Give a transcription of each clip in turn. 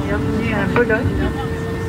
Bienvenue à Bologne.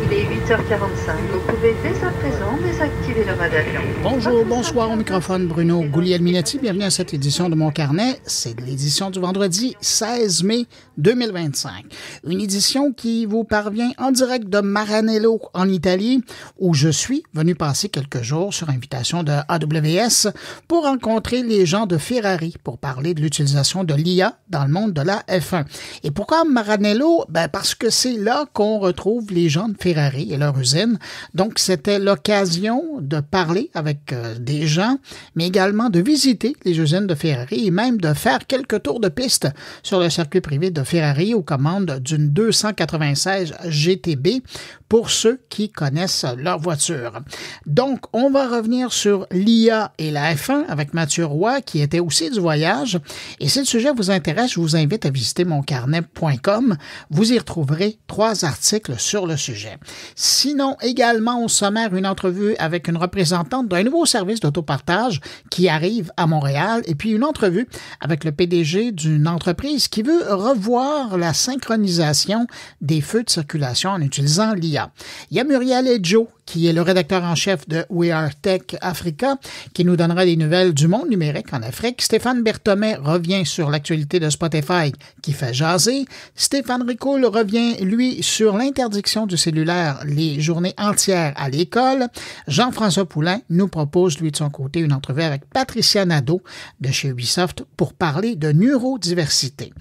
Il est 8h45. Vous pouvez dès à présent désactiver le mode avion. Bonjour, bonsoir au microphone Bruno Gouliel-Minetti. Bienvenue à cette édition de Mon Carnet. C'est l'édition du vendredi 16 mai 2025. Une édition qui vous parvient en direct de Maranello en Italie, où je suis venu passer quelques jours sur invitation de AWS pour rencontrer les gens de Ferrari pour parler de l'utilisation de l'IA dans le monde de la F1. Et pourquoi Maranello? Parce que c'est là qu'on retrouve les gens de Ferrari et leur usine. Donc, c'était l'occasion de parler avec des gens, mais également de visiter les usines de Ferrari et même de faire quelques tours de piste sur le circuit privé de Ferrari aux commandes d'une 296 GTB pour ceux qui connaissent leur voiture. Donc, on va revenir sur l'IA et la F1 avec Mathieu Roy, qui était aussi du voyage. Et si le sujet vous intéresse, je vous invite à visiter moncarnet.com. Vous y retrouverez 3 articles sur le sujet. Sinon, également au sommaire, une entrevue avec une représentante d'un nouveau service d'autopartage qui arrive à Montréal et puis une entrevue avec le PDG d'une entreprise qui veut revoir la synchronisation des feux de circulation en utilisant l'IA. Il y a Muriel Edjo, qui est le rédacteur en chef de We Are Tech Africa, qui nous donnera des nouvelles du monde numérique en Afrique. Stéphane Berthommet revient sur l'actualité de Spotify qui fait jaser. Stéphane Ricoul revient, lui, sur l'interdiction du cellulaire les journées entières à l'école. Jean-François Poulain nous propose, lui, de son côté, une entrevue avec Patricia Nadeau de chez Ubisoft pour parler de neurodiversité.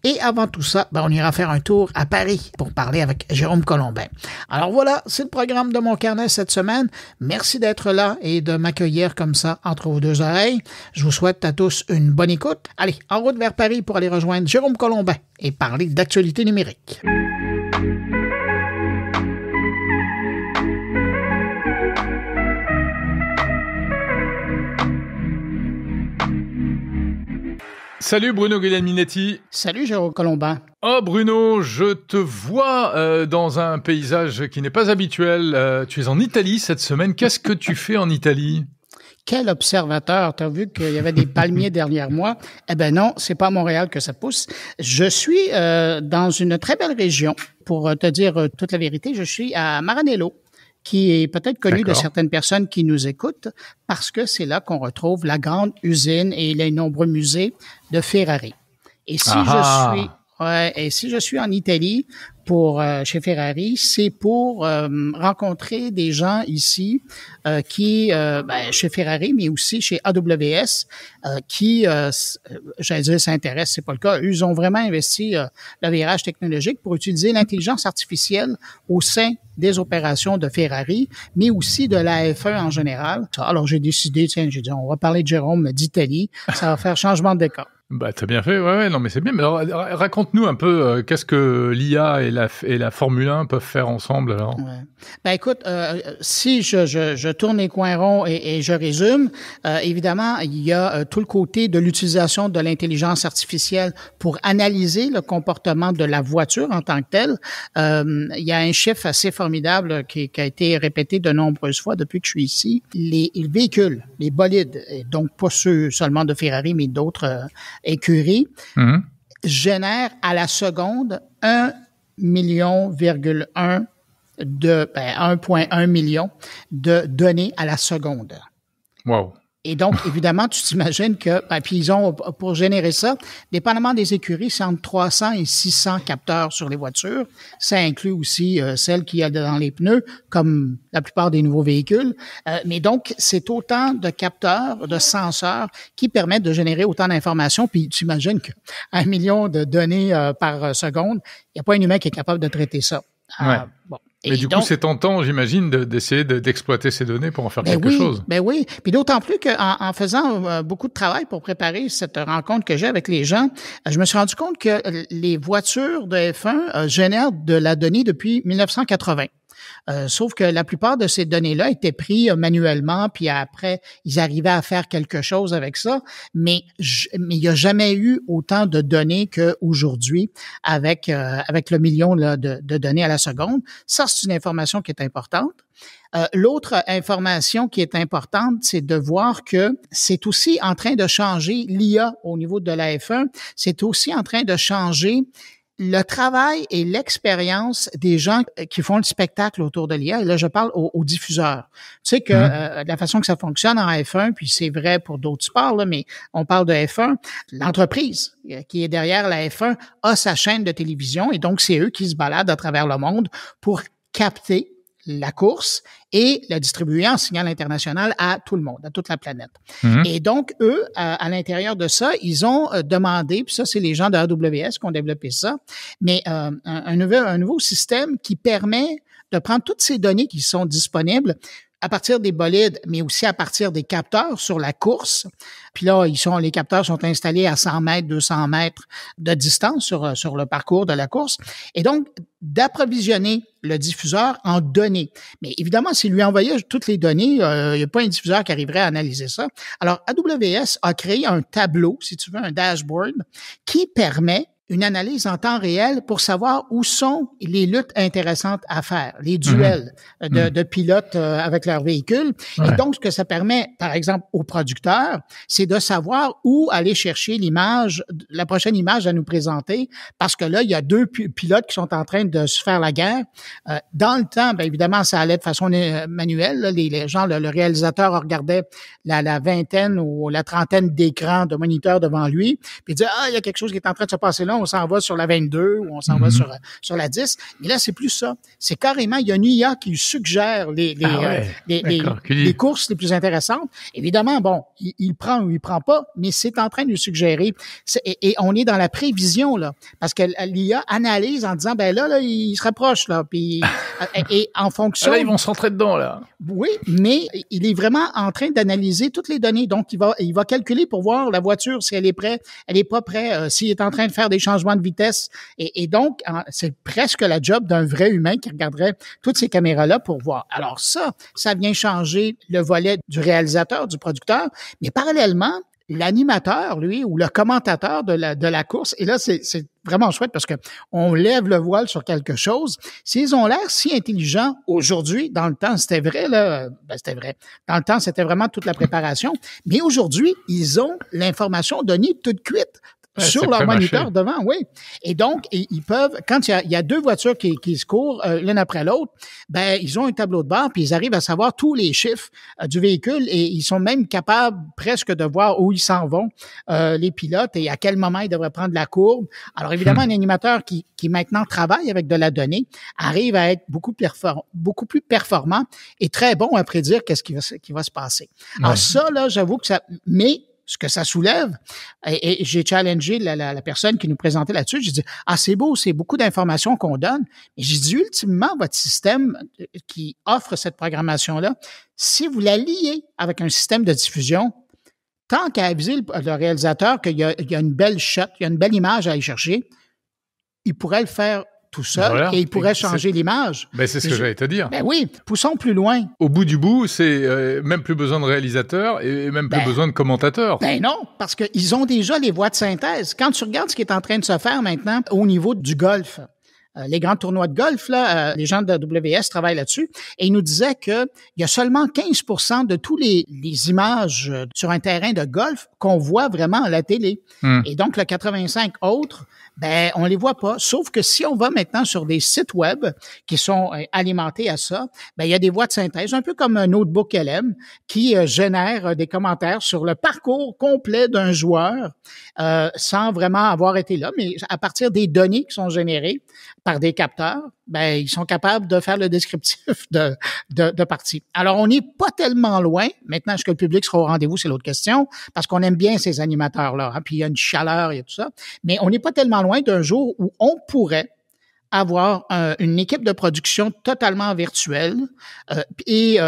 Et avant tout ça, on ira faire un tour à Paris pour parler avec Jérôme Colombin. Alors voilà, c'est le programme de Mon Carnet cette semaine. Merci d'être là et de m'accueillir comme ça entre vos deux oreilles. Je vous souhaite à tous une bonne écoute. Allez, en route vers Paris pour aller rejoindre Jérôme Colombin et parler d'actualité numérique. Salut Bruno Guglielminetti. Salut Jérôme Colombin. Oh Bruno, je te vois dans un paysage qui n'est pas habituel. Tu es en Italie cette semaine. Qu'est-ce que tu fais en Italie? Quel observateur! T'as vu qu'il y avait des palmiers derrière moi? Eh ben non, c'est pas à Montréal que ça pousse. Je suis dans une très belle région. Pour te dire toute la vérité, je suis à Maranello, qui est peut-être connu de certaines personnes qui nous écoutent, parce que c'est là qu'on retrouve la grande usine et les nombreux musées de Ferrari. Et si je suis en Italie pour chez Ferrari, c'est pour rencontrer des gens ici qui chez Ferrari, mais aussi chez AWS, qui j'allais dire s'intéressent, c'est pas le cas. Eux, ils ont vraiment investi le virage technologique pour utiliser l'intelligence artificielle au sein des opérations de Ferrari, mais aussi de la F1 en général. Alors j'ai décidé, j'ai dit on va parler de Jérôme d'Italie, ça va faire changement de décor. T'as bien fait, ouais, non mais c'est bien. Mais alors, raconte-nous un peu qu'est-ce que l'IA et la Formule 1 peuvent faire ensemble alors. Ouais. Écoute, si je tourne les coins ronds et je résume, évidemment, il y a tout le côté de l'utilisation de l'intelligence artificielle pour analyser le comportement de la voiture en tant que telle. Il y a un chiffre assez formidable qui a été répété de nombreuses fois depuis que je suis ici. Les véhicules, les bolides, et donc pas ceux seulement de Ferrari, mais d'autres écuries, génèrent à la seconde 1,1 million de 1,1 million de données à la seconde. Wow. Et donc, évidemment, tu t'imagines que, puis ils ont, pour générer ça, dépendamment des écuries, c'est entre 300 et 600 capteurs sur les voitures. Ça inclut aussi celles qu'il y a dans les pneus, comme la plupart des nouveaux véhicules. Mais donc, c'est autant de capteurs, de senseurs qui permettent de générer autant d'informations. Puis tu imagines qu'1 million de données par seconde, il n'y a pas un humain qui est capable de traiter ça. Ouais. Bon. Mais du coup, c'est tentant, j'imagine, d'essayer d'exploiter ces données pour en faire quelque chose. Ben oui. Puis d'autant plus qu'en faisant beaucoup de travail pour préparer cette rencontre que j'ai avec les gens, je me suis rendu compte que les voitures de F1 génèrent de la donnée depuis 1980. Sauf que la plupart de ces données-là étaient prises manuellement, puis après, ils arrivaient à faire quelque chose avec ça. Mais il n'y a jamais eu autant de données qu'aujourd'hui avec le million là, de données à la seconde. Ça, c'est une information qui est importante. L'autre information qui est importante, c'est de voir que c'est aussi en train de changer l'IA au niveau de la F1. C'est aussi en train de changer le travail et l'expérience des gens qui font le spectacle autour de l'IA, et là je parle aux diffuseurs. Tu sais que la façon que ça fonctionne en F1, puis c'est vrai pour d'autres sports, là, mais on parle de F1, l'entreprise qui est derrière la F1 a sa chaîne de télévision et donc c'est eux qui se baladent à travers le monde pour capter la course et la distribuer en signal international à tout le monde, à toute la planète. Et donc, eux, à l'intérieur de ça, ils ont demandé, puis ça, c'est les gens de AWS qui ont développé ça, mais un nouveau système qui permet de prendre toutes ces données qui sont disponibles à partir des bolides, mais aussi à partir des capteurs sur la course. Puis là, les capteurs sont installés à 100 mètres, 200 mètres de distance sur le parcours de la course. Et donc, d'approvisionner le diffuseur en données. Mais évidemment, s'il lui envoyait toutes les données, il n'y a pas un diffuseur qui arriverait à analyser ça. Alors, AWS a créé un tableau, si tu veux, un dashboard, qui permet une analyse en temps réel pour savoir où sont les luttes intéressantes à faire, les duels de pilotes avec leur véhicule. Ouais. Et donc, ce que ça permet, par exemple, aux producteurs, c'est de savoir où aller chercher l'image, la prochaine image à nous présenter, parce que là, il y a deux pilotes qui sont en train de se faire la guerre. Dans le temps, bien évidemment, ça allait de façon manuelle. Là, les gens, le réalisateur regardait la vingtaine ou la trentaine d'écrans de moniteurs devant lui, puis il disait, il y a quelque chose qui est en train de se passer là, on s'en va sur la 22 ou on s'en va sur la 10. Mais là, c'est plus ça. C'est carrément, il y a une IA qui suggère les courses les plus intéressantes. Évidemment, bon, il prend ou il prend pas, mais c'est en train de lui suggérer. Et on est dans la prévision, là. Parce que l'IA analyse en disant, ben là, il se rapproche, là. Puis, et en fonction. Là, ils vont se rentrer dedans, là. Oui, mais il est vraiment en train d'analyser toutes les données. Donc, il va calculer pour voir la voiture, si elle est prête, elle est pas prête, s'il est en train de faire des changements de vitesse. Et donc, c'est presque la job d'un vrai humain qui regarderait toutes ces caméras-là pour voir. Alors ça vient changer le volet du réalisateur, du producteur, mais parallèlement, l'animateur, lui, ou le commentateur de la course, et là, c'est vraiment chouette parce que on lève le voile sur quelque chose. S'ils ont l'air si intelligents aujourd'hui, dans le temps, c'était vrai, là, c'était vrai. Dans le temps, c'était vraiment toute la préparation. Mais aujourd'hui, ils ont l'information donnée toute cuite. Sur leur moniteur devant, oui. Et donc, ils peuvent, quand il y a deux voitures qui se courent l'une après l'autre, ben ils ont un tableau de bord puis ils arrivent à savoir tous les chiffres du véhicule et ils sont même capables presque de voir où ils s'en vont, les pilotes, et à quel moment ils devraient prendre la courbe. Alors évidemment, un animateur qui maintenant travaille avec de la donnée arrive à être beaucoup plus performant et très bon à prédire qu'est-ce qui va se passer. Ouais. Alors ça, là, j'avoue que ça, mais ce que ça soulève, et j'ai challengé la personne qui nous présentait là-dessus, j'ai dit, c'est beau, c'est beaucoup d'informations qu'on donne, mais j'ai dit, ultimement, votre système qui offre cette programmation-là, si vous la liez avec un système de diffusion, tant qu'à aviser le réalisateur qu'il y a une belle shot, il y a une belle image à aller chercher, il pourrait le faire tout seul, et il pourrait changer l'image. Ben c'est ce que j'allais te dire. Ben oui, poussons plus loin. Au bout du bout, c'est même plus besoin de réalisateur et même plus besoin de commentateur. Ben non, parce qu'ils ont déjà les voix de synthèse. Quand tu regardes ce qui est en train de se faire maintenant au niveau du golf, les grands tournois de golf, là, les gens de AWS travaillent là-dessus, et ils nous disaient que il y a seulement 15% de tous les images sur un terrain de golf qu'on voit vraiment à la télé. Et donc, le 85 autres, ben on les voit pas. Sauf que si on va maintenant sur des sites web qui sont alimentés à ça, ben il y a des voix de synthèse, un peu comme un notebook LM qui génère des commentaires sur le parcours complet d'un joueur sans vraiment avoir été là, mais à partir des données qui sont générées par des capteurs, ben ils sont capables de faire le descriptif de partie. Alors on n'est pas tellement loin. Maintenant, est-ce que le public sera au rendez-vous, c'est l'autre question, parce qu'on aime bien ces animateurs-là, hein, puis il y a une chaleur et tout ça, mais on n'est pas tellement loin d'un jour où on pourrait avoir une équipe de production totalement virtuelle et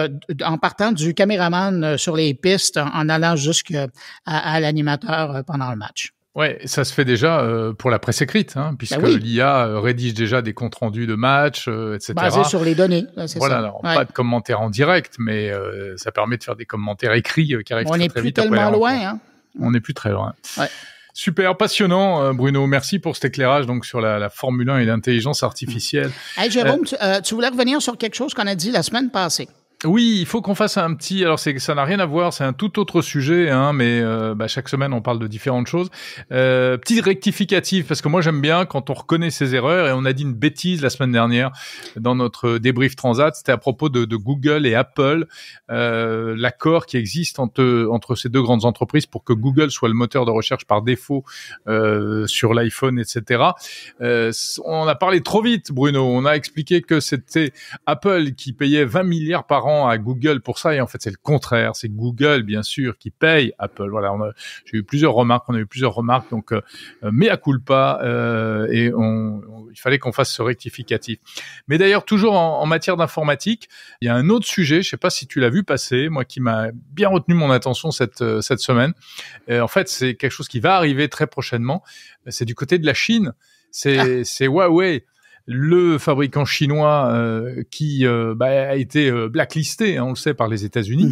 en partant du caméraman sur les pistes en allant jusqu'à l'animateur pendant le match. Ouais, ça se fait déjà pour la presse écrite, hein, puisque l'IA rédige déjà des comptes rendus de matchs, etc. Basé sur les données, là, c'est voilà, ça. Alors, pas de commentaires en direct, mais ça permet de faire des commentaires écrits qui arrivent très vite après. On n'est plus tellement loin, hein. On n'est plus très loin. Ouais. Super, passionnant, Bruno. Merci pour cet éclairage donc sur la Formule 1 et l'intelligence artificielle. Hey, Jérôme, tu voulais revenir sur quelque chose qu'on a dit la semaine passée. Oui, il faut qu'on fasse un petit. Alors, ça n'a rien à voir, c'est un tout autre sujet, hein, mais chaque semaine on parle de différentes choses. Petit rectificatif, parce que moi j'aime bien quand on reconnaît ses erreurs, et on a dit une bêtise la semaine dernière dans notre débrief Transat. C'était à propos de Google et Apple, l'accord qui existe entre ces deux grandes entreprises pour que Google soit le moteur de recherche par défaut sur l'iPhone, etc. On a parlé trop vite, Bruno. On a expliqué que c'était Apple qui payait 20 milliards par an à Google pour ça, et en fait c'est le contraire, c'est Google bien sûr qui paye Apple. Voilà, on a eu plusieurs remarques, donc mea culpa, et il fallait qu'on fasse ce rectificatif. Mais d'ailleurs, toujours en matière d'informatique, il y a un autre sujet, je sais pas si tu l'as vu passer, moi qui m'a bien retenu mon attention cette semaine. En fait, c'est quelque chose qui va arriver très prochainement, c'est du côté de la Chine, c'est Huawei, le fabricant chinois qui a été blacklisté, hein, on le sait, par les États-Unis,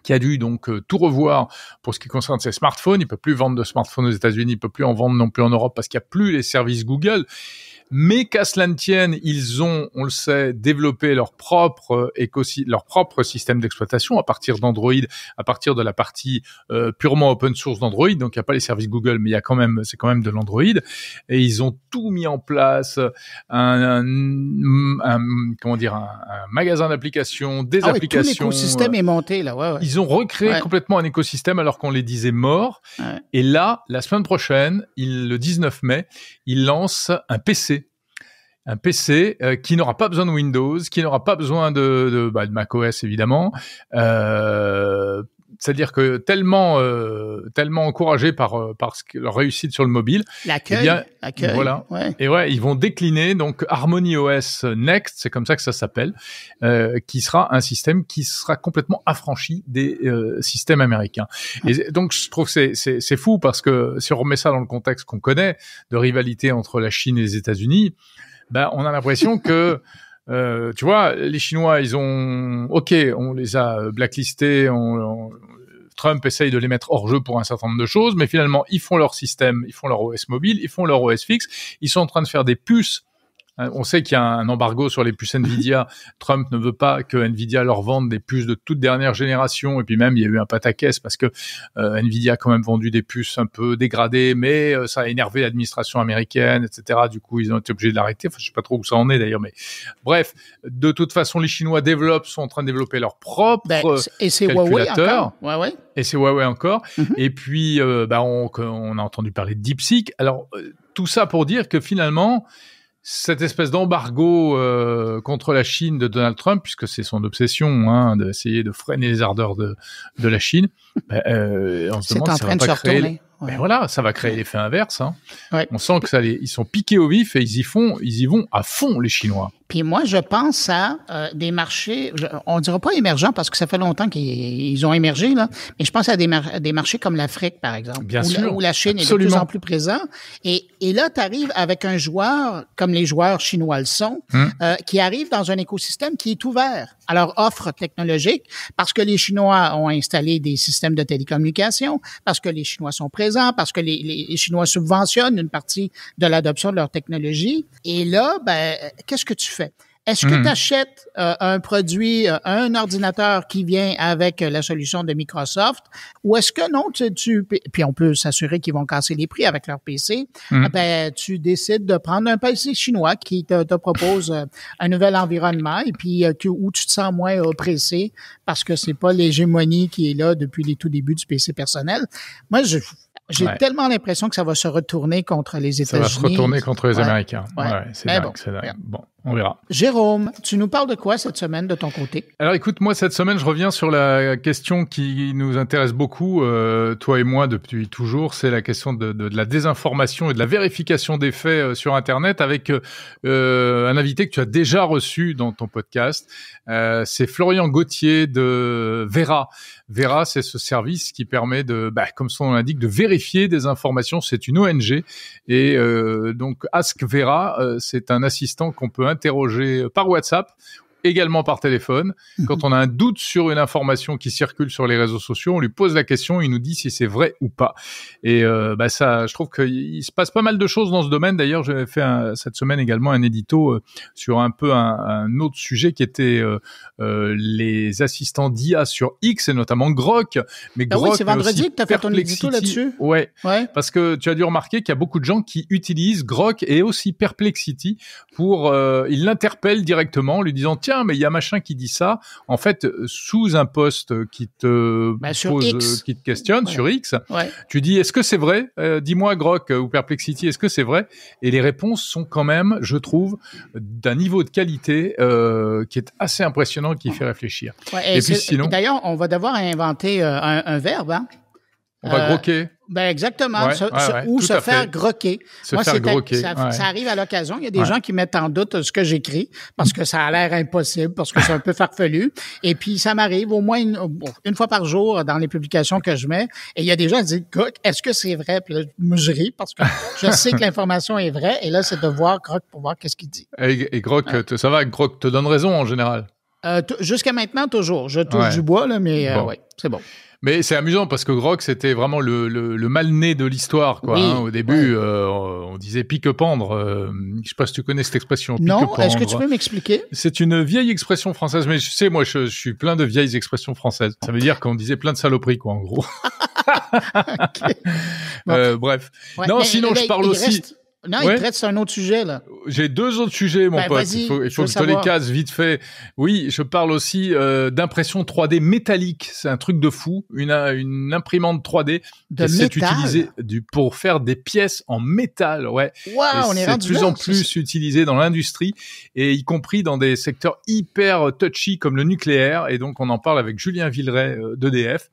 qui a dû donc tout revoir pour ce qui concerne ses smartphones. Il peut plus vendre de smartphones aux États-Unis, il peut plus en vendre non plus en Europe parce qu'il n'y a plus les services Google. Mais qu'à cela ne tienne, ils ont, on le sait, développé leur propre système d'exploitation à partir d'Android, à partir de la partie purement open source d'Android. Donc il n'y a pas les services Google, mais c'est quand même de l'Android. Et ils ont tout mis en place, un magasin d'applications, des applications. Tout l'écosystème est monté là. Ouais. Ils ont recréé complètement un écosystème alors qu'on les disait morts. Ouais. Et là, la semaine prochaine, le 19 mai, ils lancent un PC. Un PC qui n'aura pas besoin de Windows, qui n'aura pas besoin de macOS évidemment. C'est-à-dire que tellement encouragés par leur réussite sur le mobile, l'accueil. Voilà. Ouais. Et ils vont décliner donc HarmonyOS Next, c'est comme ça que ça s'appelle, qui sera un système qui sera complètement affranchi des systèmes américains. Et donc je trouve que c'est fou parce que si on remet ça dans le contexte qu'on connaît de rivalité entre la Chine et les États-Unis, on a l'impression que tu vois, les Chinois, on les a blacklistés, Trump essaye de les mettre hors jeu pour un certain nombre de choses, mais finalement, ils font leur système, ils font leur OS mobile, ils font leur OS fixe, ils sont en train de faire des puces. On sait qu'il y a un embargo sur les puces Nvidia. Trump ne veut pas que Nvidia leur vende des puces de toute dernière génération. Et puis même, il y a eu un pataquès parce que Nvidia a quand même vendu des puces un peu dégradées, mais ça a énervé l'administration américaine, etc. Du coup, ils ont été obligés de l'arrêter. Enfin, je sais pas trop où ça en est d'ailleurs, mais bref. De toute façon, les Chinois sont en train de développer leur propre et c'est calculateur. Huawei encore. Et c'est Huawei encore. Et puis, on a entendu parler de DeepSeek. Alors, tout ça pour dire que finalement, cette espèce d'embargo contre la Chine de Donald Trump, puisque c'est son obsession d'essayer de freiner les ardeurs de la Chine, on se demande si ça va pas créer... Mais voilà, ça va créer l'effet inverse. Hein. Ouais. On sent que ils sont piqués au vif et ils y vont à fond, les Chinois. Puis moi, je pense à des marchés, on dira pas émergents parce que ça fait longtemps qu'ils ont émergé, là, mais je pense à des marchés comme l'Afrique, par exemple, où la Chine est de plus en plus présente. Et là, tu arrives avec un joueur, comme les joueurs chinois le sont, qui arrive dans un écosystème qui est ouvert à leur offre technologique parce que les Chinois ont installé des systèmes de télécommunication, parce que les Chinois sont présents, parce que les Chinois subventionnent une partie de l'adoption de leur technologie. Et là, qu'est-ce que tu fais? Est-ce que tu achètes un produit, un ordinateur qui vient avec la solution de Microsoft, ou est-ce que non, puis on peut s'assurer qu'ils vont casser les prix avec leur PC, tu décides de prendre un PC chinois qui te propose un nouvel environnement et puis où tu te sens moins oppressé parce que c'est pas l'hégémonie qui est là depuis les tout débuts du PC personnel. Moi, j'ai tellement l'impression que ça va se retourner contre les États-Unis. Ça va se retourner contre les Américains. C'est dingue. Bon, on verra. Jérôme, tu nous parles de quoi cette semaine de ton côté? Alors écoute, moi cette semaine, je reviens sur la question qui nous intéresse beaucoup, toi et moi depuis toujours, c'est la question de la désinformation et de la vérification des faits sur Internet avec un invité que tu as déjà reçu dans ton podcast. C'est Florian Gauthier de Vera. Vera, c'est ce service qui permet comme son nom l'indique, de vérifier des informations. C'est une ONG et donc Ask Vera, c'est un assistant qu'on peut interroger par WhatsApp également par téléphone. Quand on a un doute sur une information qui circule sur les réseaux sociaux, on lui pose la question, il nous dit si c'est vrai ou pas. Et ça, je trouve qu'il se passe pas mal de choses dans ce domaine. D'ailleurs, j'avais fait cette semaine également un édito sur un peu un autre sujet qui était les assistants d'IA sur X et notamment Grok. Mais Grok, oui, c'est vendredi que tu as fait ton édito là-dessus. Ouais, parce que tu as dû remarquer qu'il y a beaucoup de gens qui utilisent Grok et aussi Perplexity pour... ils l'interpellent directement en lui disant « Tiens, mais il y a machin qui dit ça. » En fait, sous un post qui te pose, qui te questionne sur X, tu dis « Est-ce que c'est vrai ? Dis-moi Grok ou Perplexity, est-ce que c'est vrai ?» Et les réponses sont quand même, je trouve, d'un niveau de qualité qui est assez impressionnant, qui fait réfléchir. Et puis sinon... D'ailleurs, on va devoir inventer un verbe, hein? On va groquer. Ben exactement, se faire groquer. Ça arrive à l'occasion. Il y a des gens qui mettent en doute ce que j'écris parce que ça a l'air impossible, parce que c'est un peu farfelu. Et puis, ça m'arrive au moins une fois par jour dans les publications que je mets. Et il y a des gens qui disent « Est-ce que c'est vrai? » Puis là, je ris parce que je sais que l'information est vraie. Et là, c'est de voir Grok pour voir qu'est-ce qu'il dit. Et Grok, ça va, Grok te donne raison en général? Jusqu'à maintenant, toujours. Je touche du bois, là, mais c'est bon. Mais c'est amusant parce que Grok, c'était vraiment le mal-né de l'histoire, quoi. Au début, on disait pique-pendre. Je sais pas si tu connais cette expression. Non, est-ce que tu peux m'expliquer? C'est une vieille expression française, mais je sais, moi, je suis plein de vieilles expressions françaises. Ça veut dire qu'on disait plein de saloperies, quoi, en gros. Bref. Ouais, non, sinon, je parle aussi... Non, il traite sur un autre sujet, là. J'ai 2 autres sujets, mon pote. Il faut que je te les casse vite fait. Oui, je parle aussi d'impression 3D métallique. C'est un truc de fou. Une imprimante 3D qui s'est utilisée pour faire des pièces en métal. Ouais. Wow, on est rendu de plus en plus utilisé dans l'industrie et y compris dans des secteurs hyper touchy comme le nucléaire. Et donc, on en parle avec Julien Villeray d'EDF.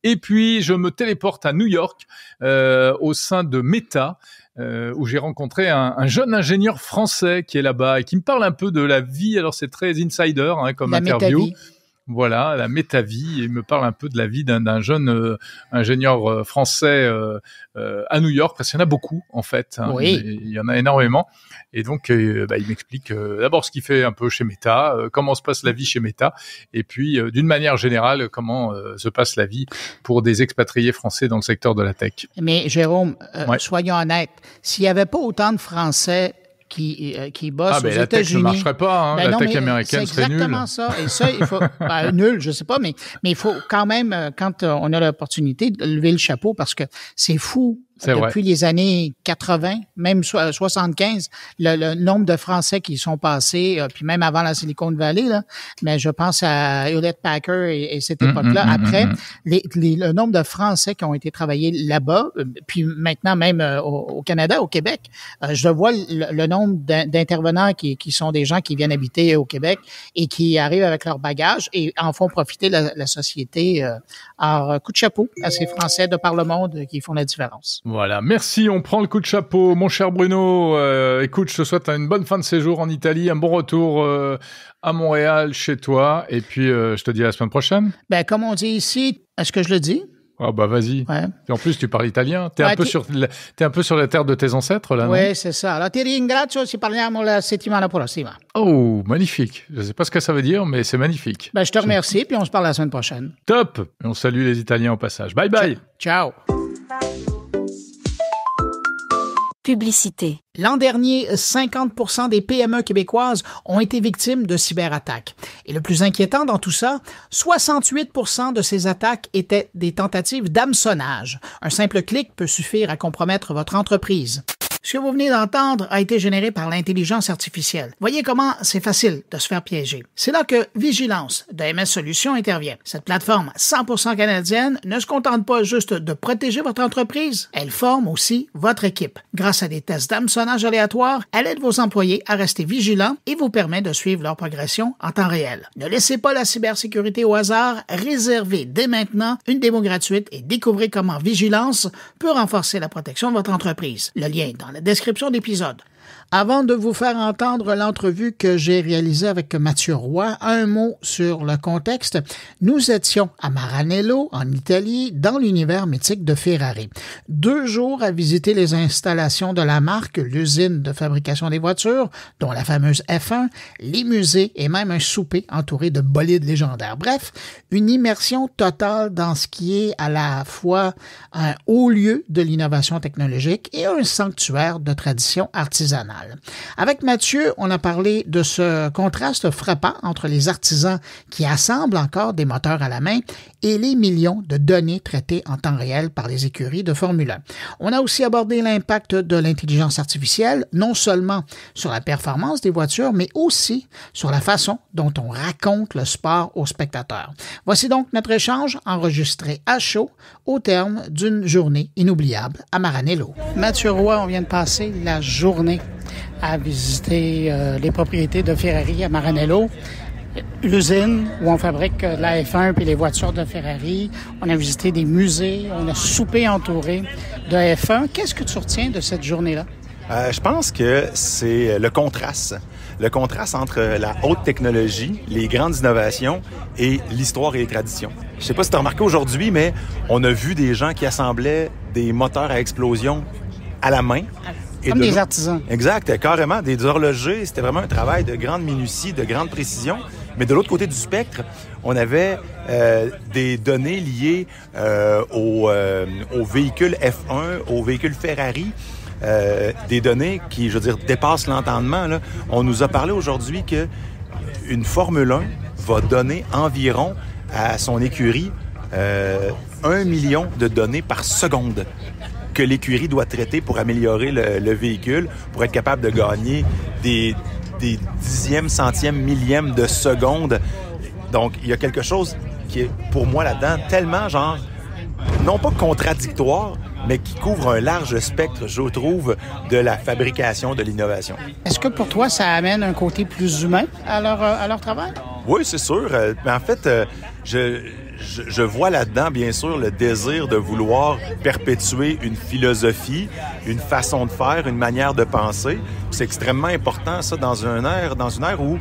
Et puis, je me téléporte à New York au sein de Meta. Où j'ai rencontré un jeune ingénieur français qui est là-bas et qui me parle un peu de la vie. Alors, c'est très insider comme interview. Métavie. Voilà, la métavie. Il me parle un peu de la vie d'un jeune ingénieur français à New York, parce qu'il y en a beaucoup, en fait. Hein. Oui. Il y en a énormément. Et donc, il m'explique d'abord ce qu'il fait un peu chez Meta, comment se passe la vie chez Meta, et puis, d'une manière générale, comment se passe la vie pour des expatriés français dans le secteur de la tech. Mais Jérôme, soyons honnêtes, s'il n'y avait pas autant de Français qui bossent aux États-Unis... la tech ne marcherait pas, hein. La tech américaine serait nulle. C'est exactement ça. Et ça, il faut... nul, je sais pas, mais il faut quand même, quand on a l'opportunité, de lever le chapeau parce que c'est fou. Depuis les années 80, même 75, le nombre de Français qui sont passés, puis même avant la Silicon Valley, là, mais je pense à Hewlett Packard et cette époque-là. Après, le nombre de Français qui ont été travaillés là-bas, puis maintenant même au Canada, au Québec, je vois le nombre d'intervenants qui sont des gens qui viennent habiter au Québec et qui arrivent avec leur bagage et en font profiter la société. Alors, coup de chapeau à ces Français de par le monde qui font la différence. Voilà, merci, on prend le coup de chapeau. Mon cher Bruno, écoute, je te souhaite une bonne fin de séjour en Italie, un bon retour à Montréal, chez toi, et puis je te dis à la semaine prochaine. Ben, comme on dit ici, est-ce que je le dis? Ah bah vas-y. Ouais. Et en plus, tu parles italien. T'es un peu sur la terre de tes ancêtres, là, non? Oui, c'est ça. Alors, ti ringrazio, ci parliamo la settimana prossima. Oh, magnifique. Je sais pas ce que ça veut dire, mais c'est magnifique. Ben, je te remercie, puis on se parle la semaine prochaine. Top! Et on salue les Italiens au passage. Bye bye! Ciao! Publicité. L'an dernier, 50% des PME québécoises ont été victimes de cyberattaques. Et le plus inquiétant dans tout ça, 68% de ces attaques étaient des tentatives d'hameçonnage. Un simple clic peut suffire à compromettre votre entreprise. Ce que vous venez d'entendre a été généré par l'intelligence artificielle. Voyez comment c'est facile de se faire piéger. C'est là que Vigilance de MS Solutions intervient. Cette plateforme 100% canadienne ne se contente pas juste de protéger votre entreprise, elle forme aussi votre équipe. Grâce à des tests d'hameçonnage aléatoires, elle aide vos employés à rester vigilants et vous permet de suivre leur progression en temps réel. Ne laissez pas la cybersécurité au hasard, réservez dès maintenant une démo gratuite et découvrez comment Vigilance peut renforcer la protection de votre entreprise. Le lien est dans la description d'épisode. Avant de vous faire entendre l'entrevue que j'ai réalisée avec Mathieu Roy, un mot sur le contexte. Nous étions à Maranello, en Italie, dans l'univers mythique de Ferrari. 2 jours à visiter les installations de la marque, l'usine de fabrication des voitures, dont la fameuse F1, les musées et même un souper entouré de bolides légendaires. Bref, une immersion totale dans ce qui est à la fois un haut lieu de l'innovation technologique et un sanctuaire de tradition artisanale. Avec Mathieu, on a parlé de ce contraste frappant entre les artisans qui assemblent encore des moteurs à la main et les millions de données traitées en temps réel par les écuries de Formule 1. On a aussi abordé l'impact de l'intelligence artificielle, non seulement sur la performance des voitures, mais aussi sur la façon dont on raconte le sport aux spectateurs. Voici donc notre échange enregistré à chaud au terme d'une journée inoubliable à Maranello. Mathieu Roy, on vient de passer la journée à visiter les propriétés de Ferrari à Maranello, l'usine où on fabrique la F1 puis les voitures de Ferrari. On a visité des musées, on a soupé entouré de F1. Qu'est-ce que tu retiens de cette journée-là? Je pense que c'est le contraste. Le contraste entre la haute technologie, les grandes innovations et l'histoire et les traditions. Je sais pas si tu as remarqué aujourd'hui, mais on a vu des gens qui assemblaient des moteurs à explosion à la main. Comme des artisans. Exact, carrément, des horlogers. C'était vraiment un travail de grande minutie, de grande précision. Mais de l'autre côté du spectre, on avait des données liées aux véhicules F1, aux véhicules Ferrari. Des données qui, je veux dire, dépassent l'entendement. Là. On nous a parlé aujourd'hui que une Formule 1 va donner environ à son écurie 1 million de données par seconde que l'écurie doit traiter pour améliorer le véhicule, pour être capable de gagner des dixièmes, centièmes, millièmes de seconde. Donc, il y a quelque chose qui est, pour moi, là-dedans, tellement, genre, non pas contradictoire, mais qui couvre un large spectre, je trouve, de la fabrication, de l'innovation. Est-ce que pour toi, ça amène un côté plus humain à leur travail? Oui, c'est sûr. Mais en fait, je vois là-dedans, bien sûr, le désir de vouloir perpétuer une philosophie, une façon de faire, une manière de penser. C'est extrêmement important, ça, dans une ère où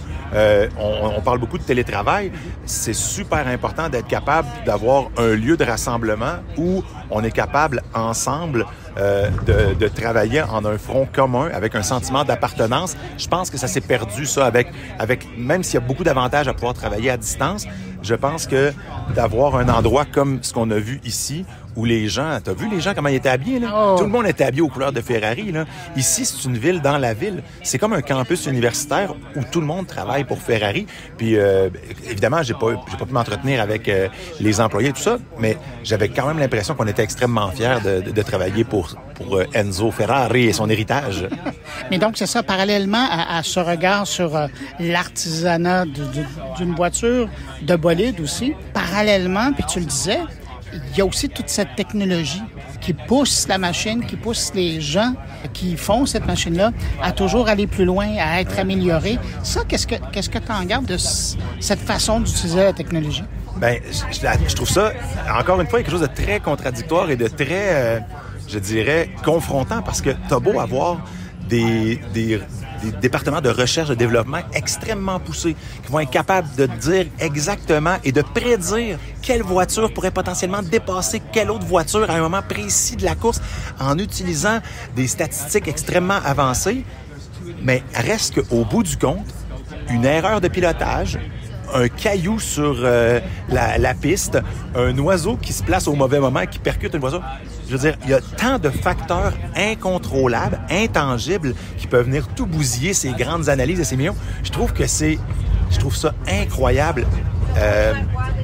on parle beaucoup de télétravail. C'est super important d'être capable d'avoir un lieu de rassemblement où on est capable, ensemble, de travailler en un front commun, avec un sentiment d'appartenance. Je pense que ça s'est perdu, ça, avec même s'il y a beaucoup d'avantages à pouvoir travailler à distance, je pense que d'avoir un endroit comme ce qu'on a vu ici, où les gens, t'as vu les gens comment ils étaient habillés, là? Oh. Tout le monde était habillé aux couleurs de Ferrari, là. Ici, c'est une ville dans la ville. C'est comme un campus universitaire où tout le monde travaille pour Ferrari. Puis, évidemment, j'ai pas pu m'entretenir avec les employés et tout ça, mais j'avais quand même l'impression qu'on était extrêmement fiers de travailler pour Enzo Ferrari et son héritage. Mais donc, c'est ça, parallèlement à ce regard sur l'artisanat d'une voiture, de bolide aussi, parallèlement, puis tu le disais, il y a aussi toute cette technologie qui pousse la machine, qui pousse les gens qui font cette machine-là à toujours aller plus loin, à être améliorés. Ça, qu'est-ce que tu en gardes de cette façon d'utiliser la technologie? Bien, je trouve ça, encore une fois, quelque chose de très contradictoire et de très, je dirais, confrontant, parce que t'as beau avoir des départements de recherche et de développement extrêmement poussés qui vont être capables de dire exactement et de prédire quelle voiture pourrait potentiellement dépasser quelle autre voiture à un moment précis de la course en utilisant des statistiques extrêmement avancées. Mais reste qu'au bout du compte, une erreur de pilotage, un caillou sur la piste, un oiseau qui se place au mauvais moment et qui percute une voiture. Je veux dire, il y a tant de facteurs incontrôlables, intangibles, qui peuvent venir tout bousiller ces grandes analyses et ces millions. Je trouve ça incroyable,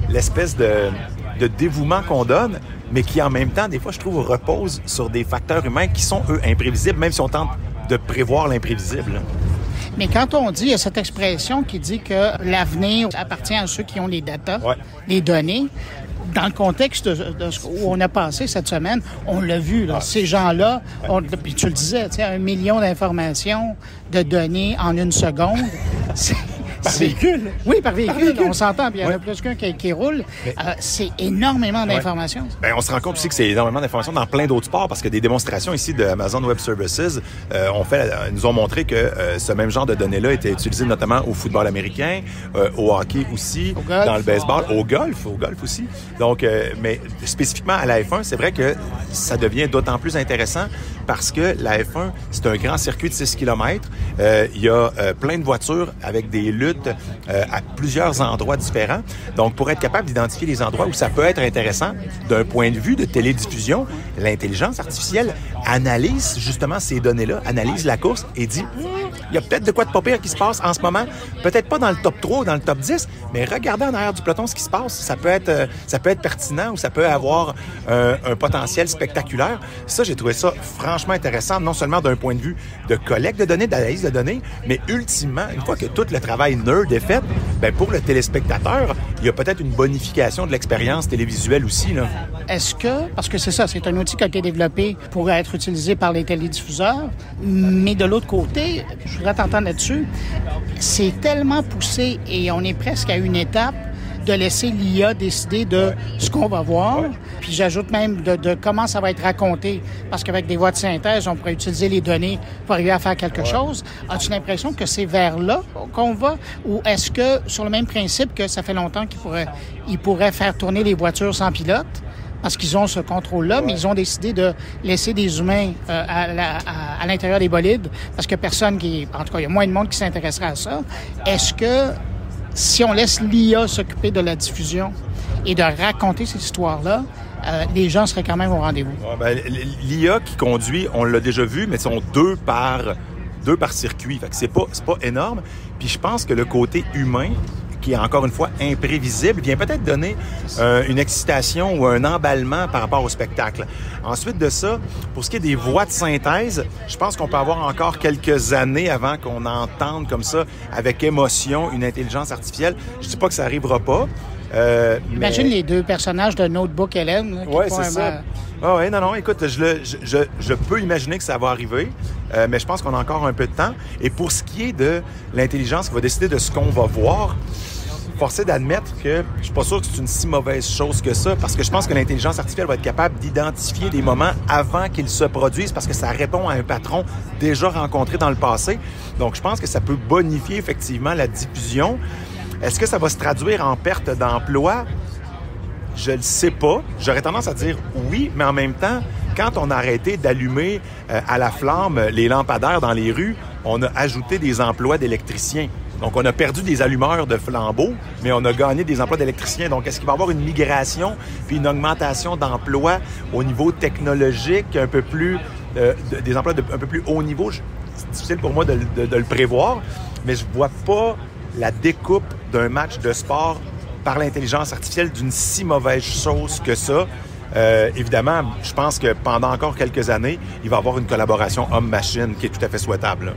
l'espèce de dévouement qu'on donne, mais qui en même temps, des fois, je trouve, repose sur des facteurs humains qui sont, eux, imprévisibles, même si on tente de prévoir l'imprévisible. Mais quand on dit, il y a cette expression qui dit que l'avenir appartient à ceux qui ont les datas, ouais, les données. Dans le contexte de ce où on a passé cette semaine, on l'a vu, là, ces gens-là, puis tu le disais, 1 million d'informations, de données en 1 seconde, Par véhicule? Oui, par véhicule. On s'entend, puis il y en a plus qu'un qui roule. C'est énormément d'informations. Bien, on se rend compte aussi que c'est énormément d'informations dans plein d'autres sports parce que des démonstrations ici de Amazon Web Services nous ont montré que ce même genre de données-là était utilisé notamment au football américain, au hockey aussi, dans le baseball, au golf aussi. Donc, mais spécifiquement à la F1, c'est vrai que ça devient d'autant plus intéressant parce que la F1, c'est un grand circuit de 6 km. Il y a plein de voitures avec des luttes à plusieurs endroits différents. Donc, pour être capable d'identifier les endroits où ça peut être intéressant, d'un point de vue de télédiffusion, l'intelligence artificielle analyse justement ces données-là, analyse la course et dit il y a peut-être de quoi de pas pire qui se passe en ce moment. Peut-être pas dans le top 3 ou dans le top 10, mais regardez en arrière du peloton ce qui se passe. Ça peut être pertinent ou ça peut avoir un potentiel spectaculaire. Ça, j'ai trouvé ça franchement intéressant, non seulement d'un point de vue de collecte de données, d'analyse de données, mais ultimement, une fois que tout le travail nerd est fait, ben pour le téléspectateur, il y a peut-être une bonification de l'expérience télévisuelle aussi, là. Est-ce que, parce que c'est ça, c'est un outil qui a été développé pour être utilisé par les télédiffuseurs, mais de l'autre côté, je voudrais t'entendre là-dessus, c'est tellement poussé et on est presque à une étape de laisser l'IA décider de ce qu'on va voir, puis j'ajoute même de comment ça va être raconté, parce qu'avec des voix de synthèse, on pourrait utiliser les données pour arriver à faire quelque chose. As-tu l'impression que c'est vers là qu'on va, ou est-ce que, sur le même principe que ça fait longtemps qu'ils pourraient faire tourner les voitures sans pilote, parce qu'ils ont ce contrôle-là, mais ils ont décidé de laisser des humains à l'intérieur des bolides, parce que en tout cas, il y a moins de monde qui s'intéresserait à ça. Est-ce que si on laisse l'IA s'occuper de la diffusion et de raconter ces histoires-là, les gens seraient quand même au rendez-vous? L'IA qui conduit, on l'a déjà vu, mais sont deux par circuit. Fait que c'est pas énorme. Puis je pense que le côté humain, qui est encore une fois imprévisible, vient peut-être donner une excitation ou un emballement par rapport au spectacle. Ensuite de ça, pour ce qui est des voix de synthèse, je pense qu'on peut avoir encore quelques années avant qu'on entende comme ça, avec émotion, une intelligence artificielle. Je dis pas que ça arrivera pas. Imagine les deux personnages de Notebook LM. Oui, c'est ça. Non, écoute, je peux imaginer que ça va arriver, mais je pense qu'on a encore un peu de temps. Et pour ce qui est de l'intelligence qui va décider de ce qu'on va voir, forcé d'admettre que je suis pas sûr que c'est une si mauvaise chose que ça, parce que je pense que l'intelligence artificielle va être capable d'identifier des moments avant qu'ils se produisent, parce que ça répond à un patron déjà rencontré dans le passé. Donc, je pense que ça peut bonifier effectivement la diffusion. Est-ce que ça va se traduire en perte d'emploi? Je le sais pas. J'aurais tendance à dire oui, mais en même temps, quand on a arrêté d'allumer à la flamme les lampadaires dans les rues, on a ajouté des emplois d'électriciens. Donc, on a perdu des allumeurs de flambeaux, mais on a gagné des emplois d'électriciens. Donc, est-ce qu'il va y avoir une migration puis une augmentation d'emplois au niveau technologique, un peu plus des emplois un peu plus haut niveau? C'est difficile pour moi de le prévoir, mais je vois pas la découpe d'un match de sport par l'intelligence artificielle d'une si mauvaise chose que ça. Évidemment, je pense que pendant encore quelques années, il va y avoir une collaboration homme-machine qui est tout à fait souhaitable, là.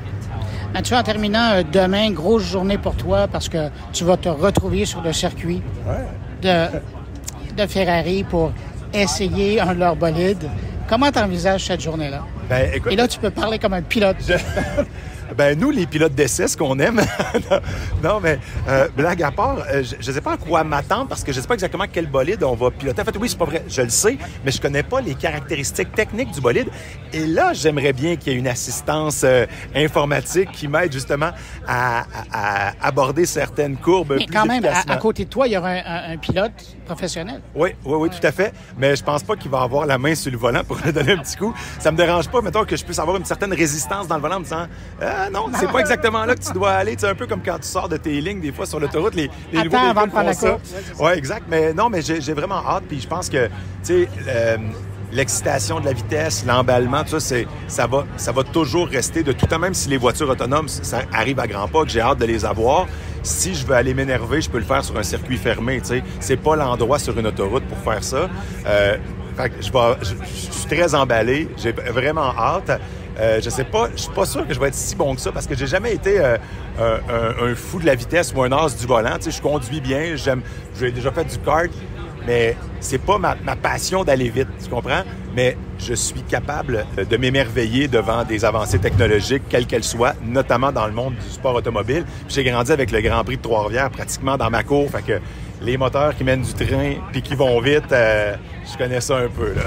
Mathieu, en terminant, demain, grosse journée pour toi parce que tu vas te retrouver sur le circuit de Ferrari pour essayer un de leurs bolides. Comment tu envisages cette journée-là? Écoute, et là, tu peux parler comme un pilote. Nous, les pilotes d'essai, ce qu'on aime. Non, mais blague à part, je ne sais pas à quoi m'attendre parce que je ne sais pas exactement quel bolide on va piloter. En fait, oui, c'est pas vrai, je le sais, mais je ne connais pas les caractéristiques techniques du bolide. Et là, j'aimerais bien qu'il y ait une assistance informatique qui m'aide justement à aborder certaines courbes. Mais quand même, à côté de toi, il y aura un pilote professionnel. Oui, tout à fait. Mais je pense pas qu'il va avoir la main sur le volant pour lui donner un petit coup. Ça me dérange pas, mettons, que je puisse avoir une certaine résistance dans le volant en me disant non, c'est pas exactement là que tu dois aller. C'est un peu comme quand tu sors de tes lignes, des fois, sur l'autoroute, les nouveaux avant de prendre la course. Oui, exact. Mais non, mais j'ai vraiment hâte. Puis je pense que, tu sais, l'excitation de la vitesse, l'emballement, tout ça, ça va toujours rester de tout temps, même si les voitures autonomes, ça arrive à grands pas, que j'ai hâte de les avoir. Si je veux aller m'énerver, je peux le faire sur un circuit fermé, tu sais. C'est pas l'endroit sur une autoroute pour faire ça. Fait que je suis très emballé. J'ai vraiment hâte. Je sais pas, je suis pas sûr que je vais être si bon que ça parce que j'ai jamais été un fou de la vitesse ou un as du volant. Tu sais, je conduis bien, j'ai déjà fait du kart, mais c'est pas ma passion d'aller vite, tu comprends? Mais je suis capable de m'émerveiller devant des avancées technologiques, quelles qu'elles soient, notamment dans le monde du sport automobile. Puis j'ai grandi avec le Grand Prix de Trois-Rivières pratiquement dans ma cour, fait que les moteurs qui mènent du train puis qui vont vite, je connais ça un peu, là.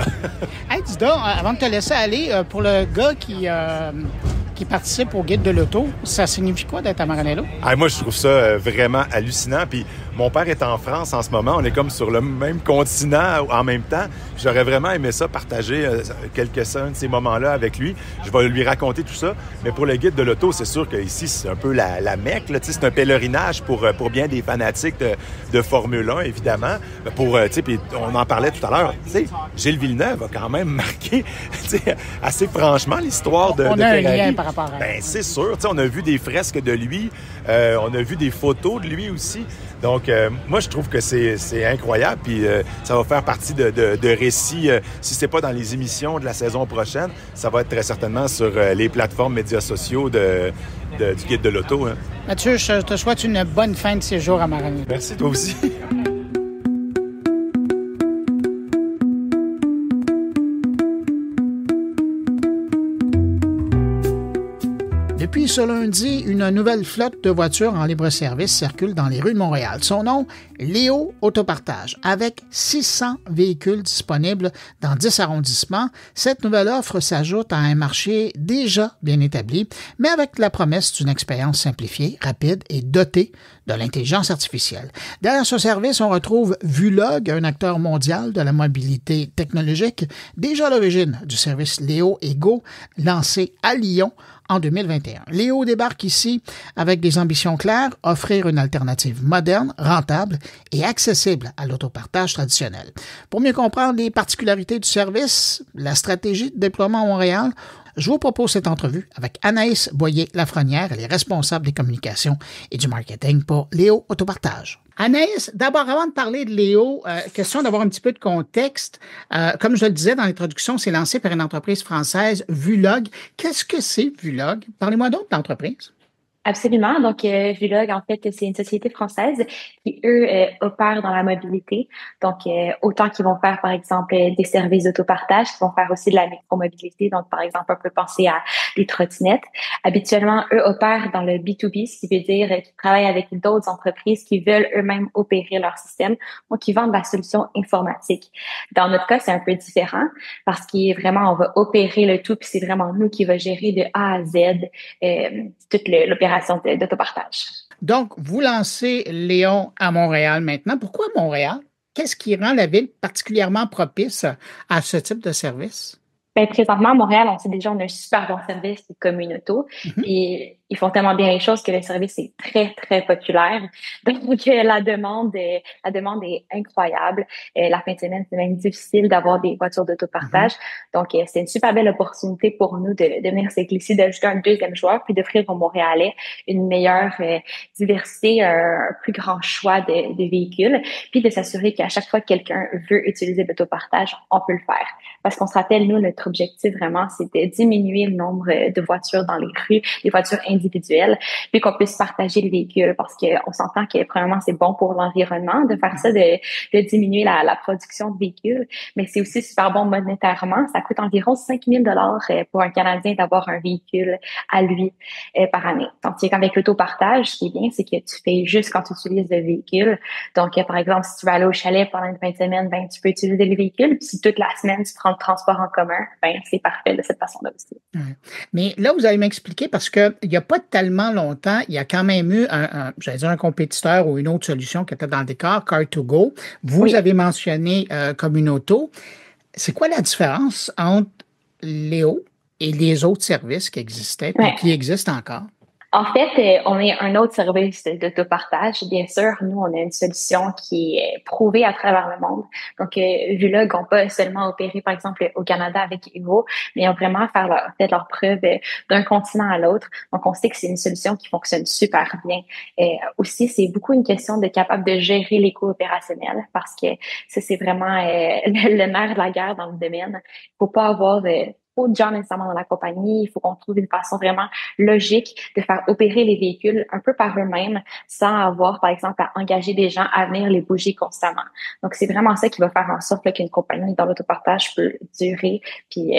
Hey, dis donc, avant de te laisser aller, pour le gars qui participe au guide de l'auto, ça signifie quoi d'être à Maranello? Moi, je trouve ça vraiment hallucinant. Puis mon père est en France en ce moment. On est comme sur le même continent en même temps. J'aurais vraiment aimé ça, partager quelques-uns de ces moments-là avec lui. Je vais lui raconter tout ça. Mais pour le guide de l'auto, c'est sûr qu'ici, c'est un peu la Mecque, là. C'est un pèlerinage pour bien des fanatiques de Formule 1, évidemment. Puis on en parlait tout à l'heure. Gilles Villeneuve a quand même marqué assez franchement l'histoire de Ferrari. Un lien par rapport à... C'est sûr. On a vu des fresques de lui. On a vu des photos de lui aussi. Donc, moi, je trouve que c'est incroyable. Puis, ça va faire partie de récits. Si c'est pas dans les émissions de la saison prochaine, ça va être très certainement sur les plateformes médias sociaux du Guide de l'auto. Hein. Mathieu, je te souhaite une bonne fin de séjour à Maranello. Merci, toi aussi. Depuis ce lundi, une nouvelle flotte de voitures en libre-service circule dans les rues de Montréal. Son nom, Léo Autopartage. Avec 600 véhicules disponibles dans 10 arrondissements, cette nouvelle offre s'ajoute à un marché déjà bien établi, mais avec la promesse d'une expérience simplifiée, rapide et dotée de l'intelligence artificielle. Derrière ce service, on retrouve Vulog, un acteur mondial de la mobilité technologique, déjà à l'origine du service Léo et Go, lancé à Lyon en 2021. Léo débarque ici avec des ambitions claires, offrir une alternative moderne, rentable et accessible à l'autopartage traditionnel. Pour mieux comprendre les particularités du service, la stratégie de déploiement à Montréal, je vous propose cette entrevue avec Anaïs Boyer-Lafrenière. Elle est responsable des communications et du marketing pour Léo Autopartage. Anaïs, d'abord, avant de parler de Léo, question d'avoir un petit peu de contexte. Comme je le disais dans l'introduction, c'est lancé par une entreprise française, Vulog. Qu'est-ce que c'est, Vulog? Parlez-moi donc de l'entreprise. Absolument. Donc, Vulog, en fait, c'est une société française qui, eux, opèrent dans la mobilité. Donc, autant qu'ils vont faire, par exemple, des services d'autopartage, qu'ils vont faire aussi de la micromobilité. Donc, par exemple, on peut penser à des trottinettes. Habituellement, eux opèrent dans le B2B, ce qui veut dire qu'ils travaillent avec d'autres entreprises qui veulent eux-mêmes opérer leur système. Donc, ils vendent la solution informatique. Dans notre cas, c'est un peu différent parce qu'on va opérer le tout, puis c'est vraiment nous qui va gérer de A à Z toute l'opération d'autopartage. Donc, vous lancez Léon à Montréal maintenant. Pourquoi Montréal? Qu'est-ce qui rend la ville particulièrement propice à ce type de service? Ben, présentement, à Montréal, on sait déjà, on a un super bon service de Communauto. Et ils font tellement bien les choses que le service est très, très populaire. Donc, la demande est incroyable. La fin de semaine, c'est même difficile d'avoir des voitures d'autopartage. Donc, c'est une super belle opportunité pour nous de venir s'éclisser, d'ajouter un deuxième joueur, puis d'offrir aux Montréalais une meilleure diversité, un plus grand choix de véhicules, puis de s'assurer qu'à chaque fois que quelqu'un veut utiliser l'autopartage, on peut le faire. Parce qu'on se rappelle, nous, notre objectif vraiment, c'est de diminuer le nombre de voitures dans les rues, des voitures individuelles, puis qu'on puisse partager le véhicule, parce qu'on s'entend que premièrement, c'est bon pour l'environnement de faire ça, de diminuer la production de véhicules, mais c'est aussi super bon monétairement. Ça coûte environ 5 000 $ pour un Canadien d'avoir un véhicule à lui par année. Donc, avec l'autopartage, ce qui est bien, c'est que tu payes juste quand tu utilises le véhicule. Donc, par exemple, si tu vas aller au chalet pendant une fin de semaine, ben, tu peux utiliser le véhicule, puis si toute la semaine, tu prends le transport en commun, ben, c'est parfait de cette façon-là aussi. Mais là, vous allez m'expliquer, parce qu'il n'y a pas tellement longtemps, il y a quand même eu un compétiteur ou une autre solution qui était dans le décor, Car2Go. Vous avez mentionné Communauto. C'est quoi la différence entre Léo et les autres services qui existaient et qui existent encore? En fait, on est un autre service d'autopartage. Bien sûr, nous, on a une solution qui est prouvée à travers le monde. Donc, Vulog n'ont pas seulement opéré, par exemple, au Canada avec Evo, mais ont vraiment fait leur preuve d'un continent à l'autre. Donc, on sait que c'est une solution qui fonctionne super bien. Aussi, c'est beaucoup une question de capable de gérer les coûts opérationnels, parce que ça, c'est vraiment le nerf de la guerre dans le domaine. Il faut pas avoir trop de gens nécessairement dans la compagnie. Il faut qu'on trouve une façon vraiment logique de faire opérer les véhicules un peu par eux-mêmes sans avoir, par exemple, à engager des gens à venir les bouger constamment. Donc, c'est vraiment ça qui va faire en sorte là, qu'une compagnie dans l'autopartage peut durer puis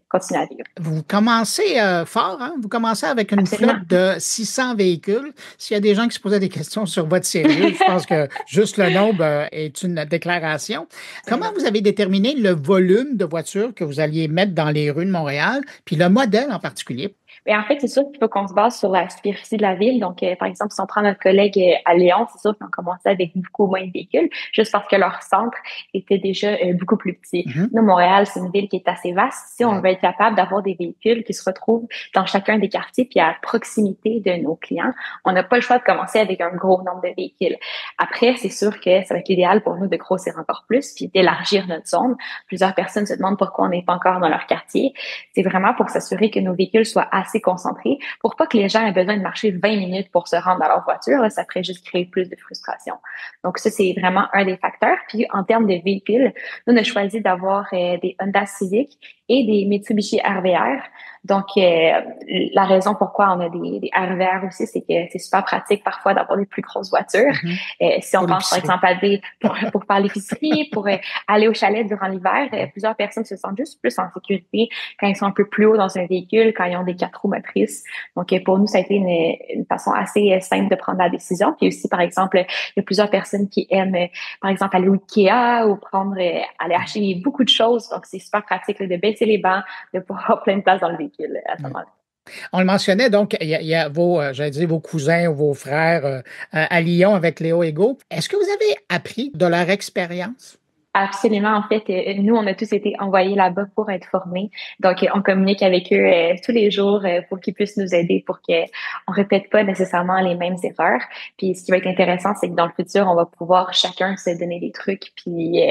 continuer à vivre. Vous commencez fort, hein? Vous commencez avec une flotte de 600 véhicules. S'il y a des gens qui se posaient des questions sur votre sérieux, je pense que juste le nombre est une déclaration. Comment vous avez déterminé le volume de voitures que vous alliez mettre dans les rues de Montréal, puis le modèle en particulier? En fait, c'est sûr qu'il faut qu'on se base sur la superficie de la ville. Donc, par exemple, si on prend notre collègue à Lyon, c'est sûr qu'ils ont commencé avec beaucoup moins de véhicules, juste parce que leur centre était déjà beaucoup plus petit. Nous, Montréal, c'est une ville qui est assez vaste. Si on veut être capable d'avoir des véhicules qui se retrouvent dans chacun des quartiers puis à proximité de nos clients, on n'a pas le choix de commencer avec un gros nombre de véhicules. Après, c'est sûr que ça va être l'idéal pour nous de grossir encore plus puis d'élargir notre zone. Plusieurs personnes se demandent pourquoi on n'est pas encore dans leur quartier. C'est vraiment pour s'assurer que nos véhicules soient assez concentrés pour pas que les gens aient besoin de marcher 20 minutes pour se rendre dans leur voiture. Là, ça ferait juste créer plus de frustration. Donc, ça, c'est vraiment un des facteurs. Puis, en termes de véhicules, nous, on a choisi d'avoir des Honda Civic et des Mitsubishi RVR. Donc, la raison pourquoi on a des RVR aussi, c'est que c'est super pratique parfois d'avoir des plus grosses voitures. Si on pense, par exemple, à des pour faire l'épicerie, pour aller au chalet durant l'hiver, plusieurs personnes se sentent juste plus en sécurité quand ils sont un peu plus haut dans un véhicule, quand ils ont des 4 roues motrices. Donc, pour nous, ça a été une façon assez simple de prendre la décision. Puis aussi, par exemple, il y a plusieurs personnes qui aiment, par exemple, aller au Ikea ou aller acheter beaucoup de choses. Donc, c'est super pratique là, de baisser les bancs, de pouvoir avoir plein de place dans le véhicule à ce moment-là. On le mentionnait, donc, il y a vos cousins ou vos frères à Lyon avec Léo et Go. Est-ce que vous avez appris de leur expérience? Absolument. En fait, nous, on a tous été envoyés là-bas pour être formés. Donc, on communique avec eux tous les jours pour qu'ils puissent nous aider, pour qu'on répète pas nécessairement les mêmes erreurs. Puis, ce qui va être intéressant, c'est que dans le futur, on va pouvoir chacun se donner des trucs puis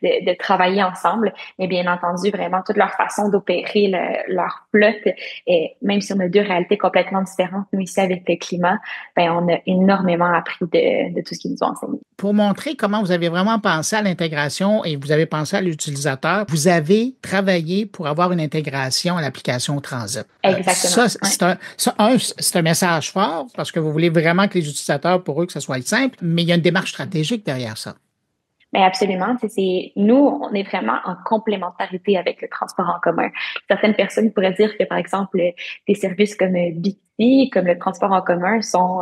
de travailler ensemble. Mais bien entendu, vraiment, toute leur façon d'opérer leur flotte, et même si on a deux réalités complètement différentes, nous ici avec le climat, on a énormément appris de tout ce qu'ils nous ont enseigné. Pour montrer comment vous avez vraiment pensé à l'intégration et vous avez pensé à l'utilisateur, vous avez travaillé pour avoir une intégration à l'application Transit. Exactement. C'est un message fort parce que vous voulez vraiment que les utilisateurs, pour eux, que ce soit simple, mais il y a une démarche stratégique derrière ça. Mais absolument. Nous, on est vraiment en complémentarité avec le transport en commun. Certaines personnes pourraient dire que, par exemple, des services comme Bixi, comme le transport en commun sont,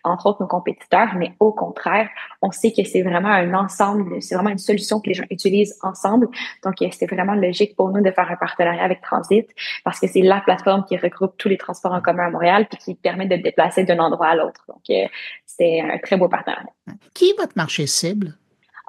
entre autres, nos compétiteurs, mais au contraire, on sait que c'est vraiment un ensemble, c'est vraiment une solution que les gens utilisent ensemble. Donc, c'est vraiment logique pour nous de faire un partenariat avec Transit parce que c'est la plateforme qui regroupe tous les transports en commun à Montréal puis qui permet de te déplacer d'un endroit à l'autre. Donc, c'est un très beau partenariat. Qui est votre marché cible?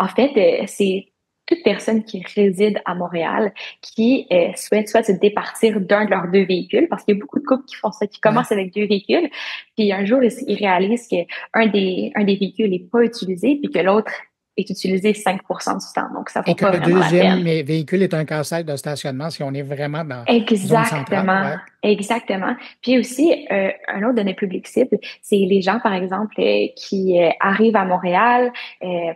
En fait, c'est toute personne qui réside à Montréal qui souhaite soit se départir d'un de leurs deux véhicules, parce qu'il y a beaucoup de couples qui font ça, qui commencent avec deux véhicules, puis un jour, ils réalisent qu'un des véhicules n'est pas utilisé, puis que l'autre est utilisé 5% du temps. Donc, ça vaut pas vraiment la peine. Et que le deuxième véhicule est un casse-tête de stationnement si on est vraiment dans Exactement. zone centrale, ouais. Exactement. Puis aussi, un autre de nos publics cibles, c'est les gens, par exemple, qui arrivent à Montréal.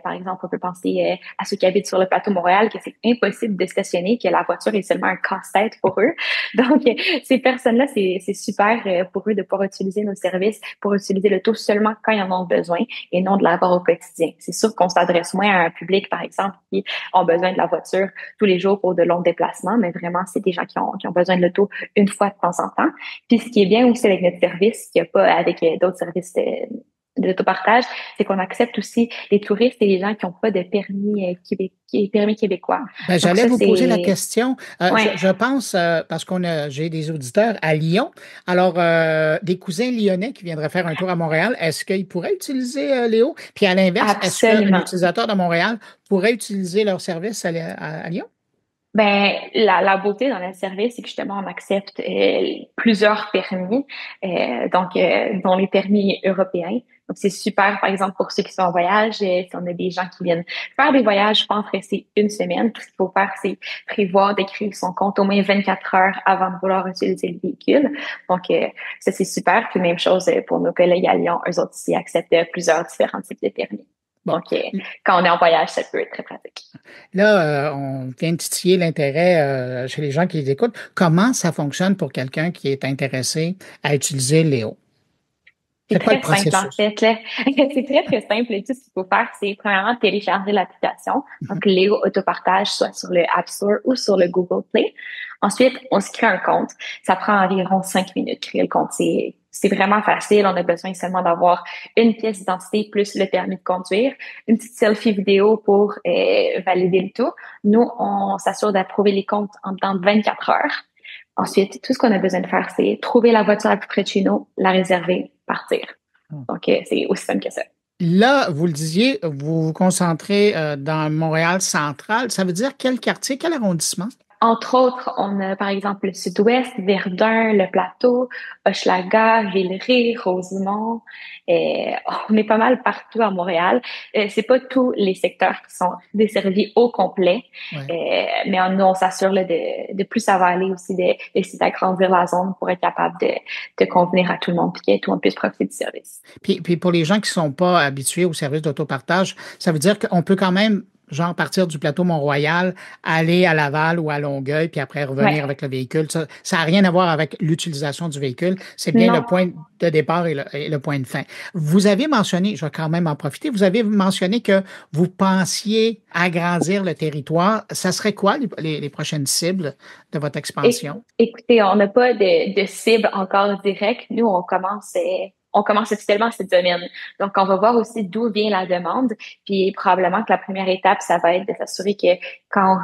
Par exemple, on peut penser à ceux qui habitent sur le plateau Montréal, que c'est impossible de stationner, que la voiture est seulement un casse-tête pour eux. Donc, ces personnes-là, c'est super pour eux de pouvoir utiliser nos services, pour utiliser l'auto seulement quand ils en ont besoin et non de l'avoir au quotidien. C'est sûr qu'on s'adresse moins à un public, par exemple, qui ont besoin de la voiture tous les jours pour de longs déplacements, mais vraiment, c'est des gens qui ont besoin de l'auto une fois de temps en temps. Puis ce qui est bien aussi avec notre service, qu'il n'y a pas avec d'autres services de l'autopartage, c'est qu'on accepte aussi les touristes et les gens qui n'ont pas de permis québécois. J'allais vous poser la question. Je pense, parce j'ai des auditeurs à Lyon, alors des cousins lyonnais qui viendraient faire un tour à Montréal, est-ce qu'ils pourraient utiliser Léo? Puis à l'inverse, est-ce qu'un utilisateur de Montréal pourrait utiliser leur service à Lyon? La beauté dans le service, c'est que justement, on accepte plusieurs permis, dont les permis européens. Donc, c'est super, par exemple, pour ceux qui sont en voyage, si on a des gens qui viennent faire des voyages, je pense que c'est une semaine. Tout ce qu'il faut faire, c'est prévoir d'écrire son compte au moins 24 heures avant de vouloir utiliser le véhicule. Donc, ça, c'est super. Puis, même chose pour nos collègues à Lyon, eux autres aussi acceptent plusieurs différents types de permis. Bon. Donc, quand on est en voyage, ça peut être très pratique. Là, on vient de titiller l'intérêt chez les gens qui les écoutent. Comment ça fonctionne pour quelqu'un qui est intéressé à utiliser Léo? C'est très simple, en fait. Là. C'est très, très simple. Et tout ce qu'il faut faire, c'est premièrement télécharger l'application. Donc, Léo Autopartage, soit sur le App Store ou sur le Google Play. Ensuite, on se crée un compte. Ça prend environ 5 minutes de créer le compte. C'est vraiment facile. On a besoin seulement d'avoir une pièce d'identité plus le permis de conduire, une petite selfie vidéo pour valider le tout. Nous, on s'assure d'approuver les comptes en temps de 24 heures. Ensuite, tout ce qu'on a besoin de faire, c'est trouver la voiture la plus près de chez nous, la réserver, partir. Donc, c'est aussi simple que ça. Là, vous le disiez, vous vous concentrez dans Montréal central. Ça veut dire quel quartier, quel arrondissement? Entre autres, on a par exemple le Sud-Ouest, Verdun, le Plateau, Hochelaga, Villeray, Rosemont. On est pas mal partout à Montréal. C'est pas tous les secteurs qui sont desservis au complet, mais on s'assure là, de plus ça va aller aussi d'essayer d'agrandir la zone pour être capable de convenir à tout le monde et que tout le monde puisse profiter du service. Puis pour les gens qui sont pas habitués au service d'autopartage, ça veut dire qu'on peut quand même genre partir du plateau Mont-Royal, aller à Laval ou à Longueuil, puis après revenir avec le véhicule. Ça n'a rien à voir avec l'utilisation du véhicule. C'est bien le point de départ et le point de fin. Vous avez mentionné, je vais quand même en profiter, vous avez mentionné que vous pensiez agrandir le territoire. Ça serait quoi les prochaines cibles de votre expansion? Écoutez, on n'a pas de cible encore directe. Nous, on commence officiellement cette semaine. Donc, on va voir aussi d'où vient la demande. Puis, probablement que la première étape, ça va être de s'assurer que quand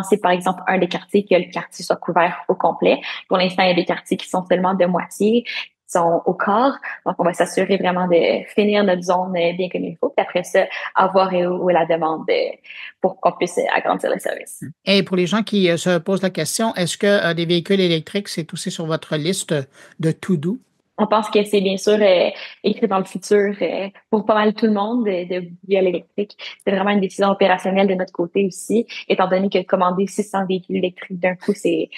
c'est, par exemple, un des quartiers, que le quartier soit couvert au complet. Pour l'instant, il y a des quartiers qui sont seulement de moitié, qui sont au quart. Donc, on va s'assurer vraiment de finir notre zone bien comme il faut. Puis après ça, avoir où est la demande pour qu'on puisse agrandir le service. Et pour les gens qui se posent la question, est-ce que des véhicules électriques, c'est aussi sur votre liste de to-do? On pense que c'est bien sûr écrit dans le futur pour pas mal tout le monde de véhicules électriques. C'est vraiment une décision opérationnelle de notre côté aussi, étant donné que commander 600 véhicules électriques d'un coup, c'est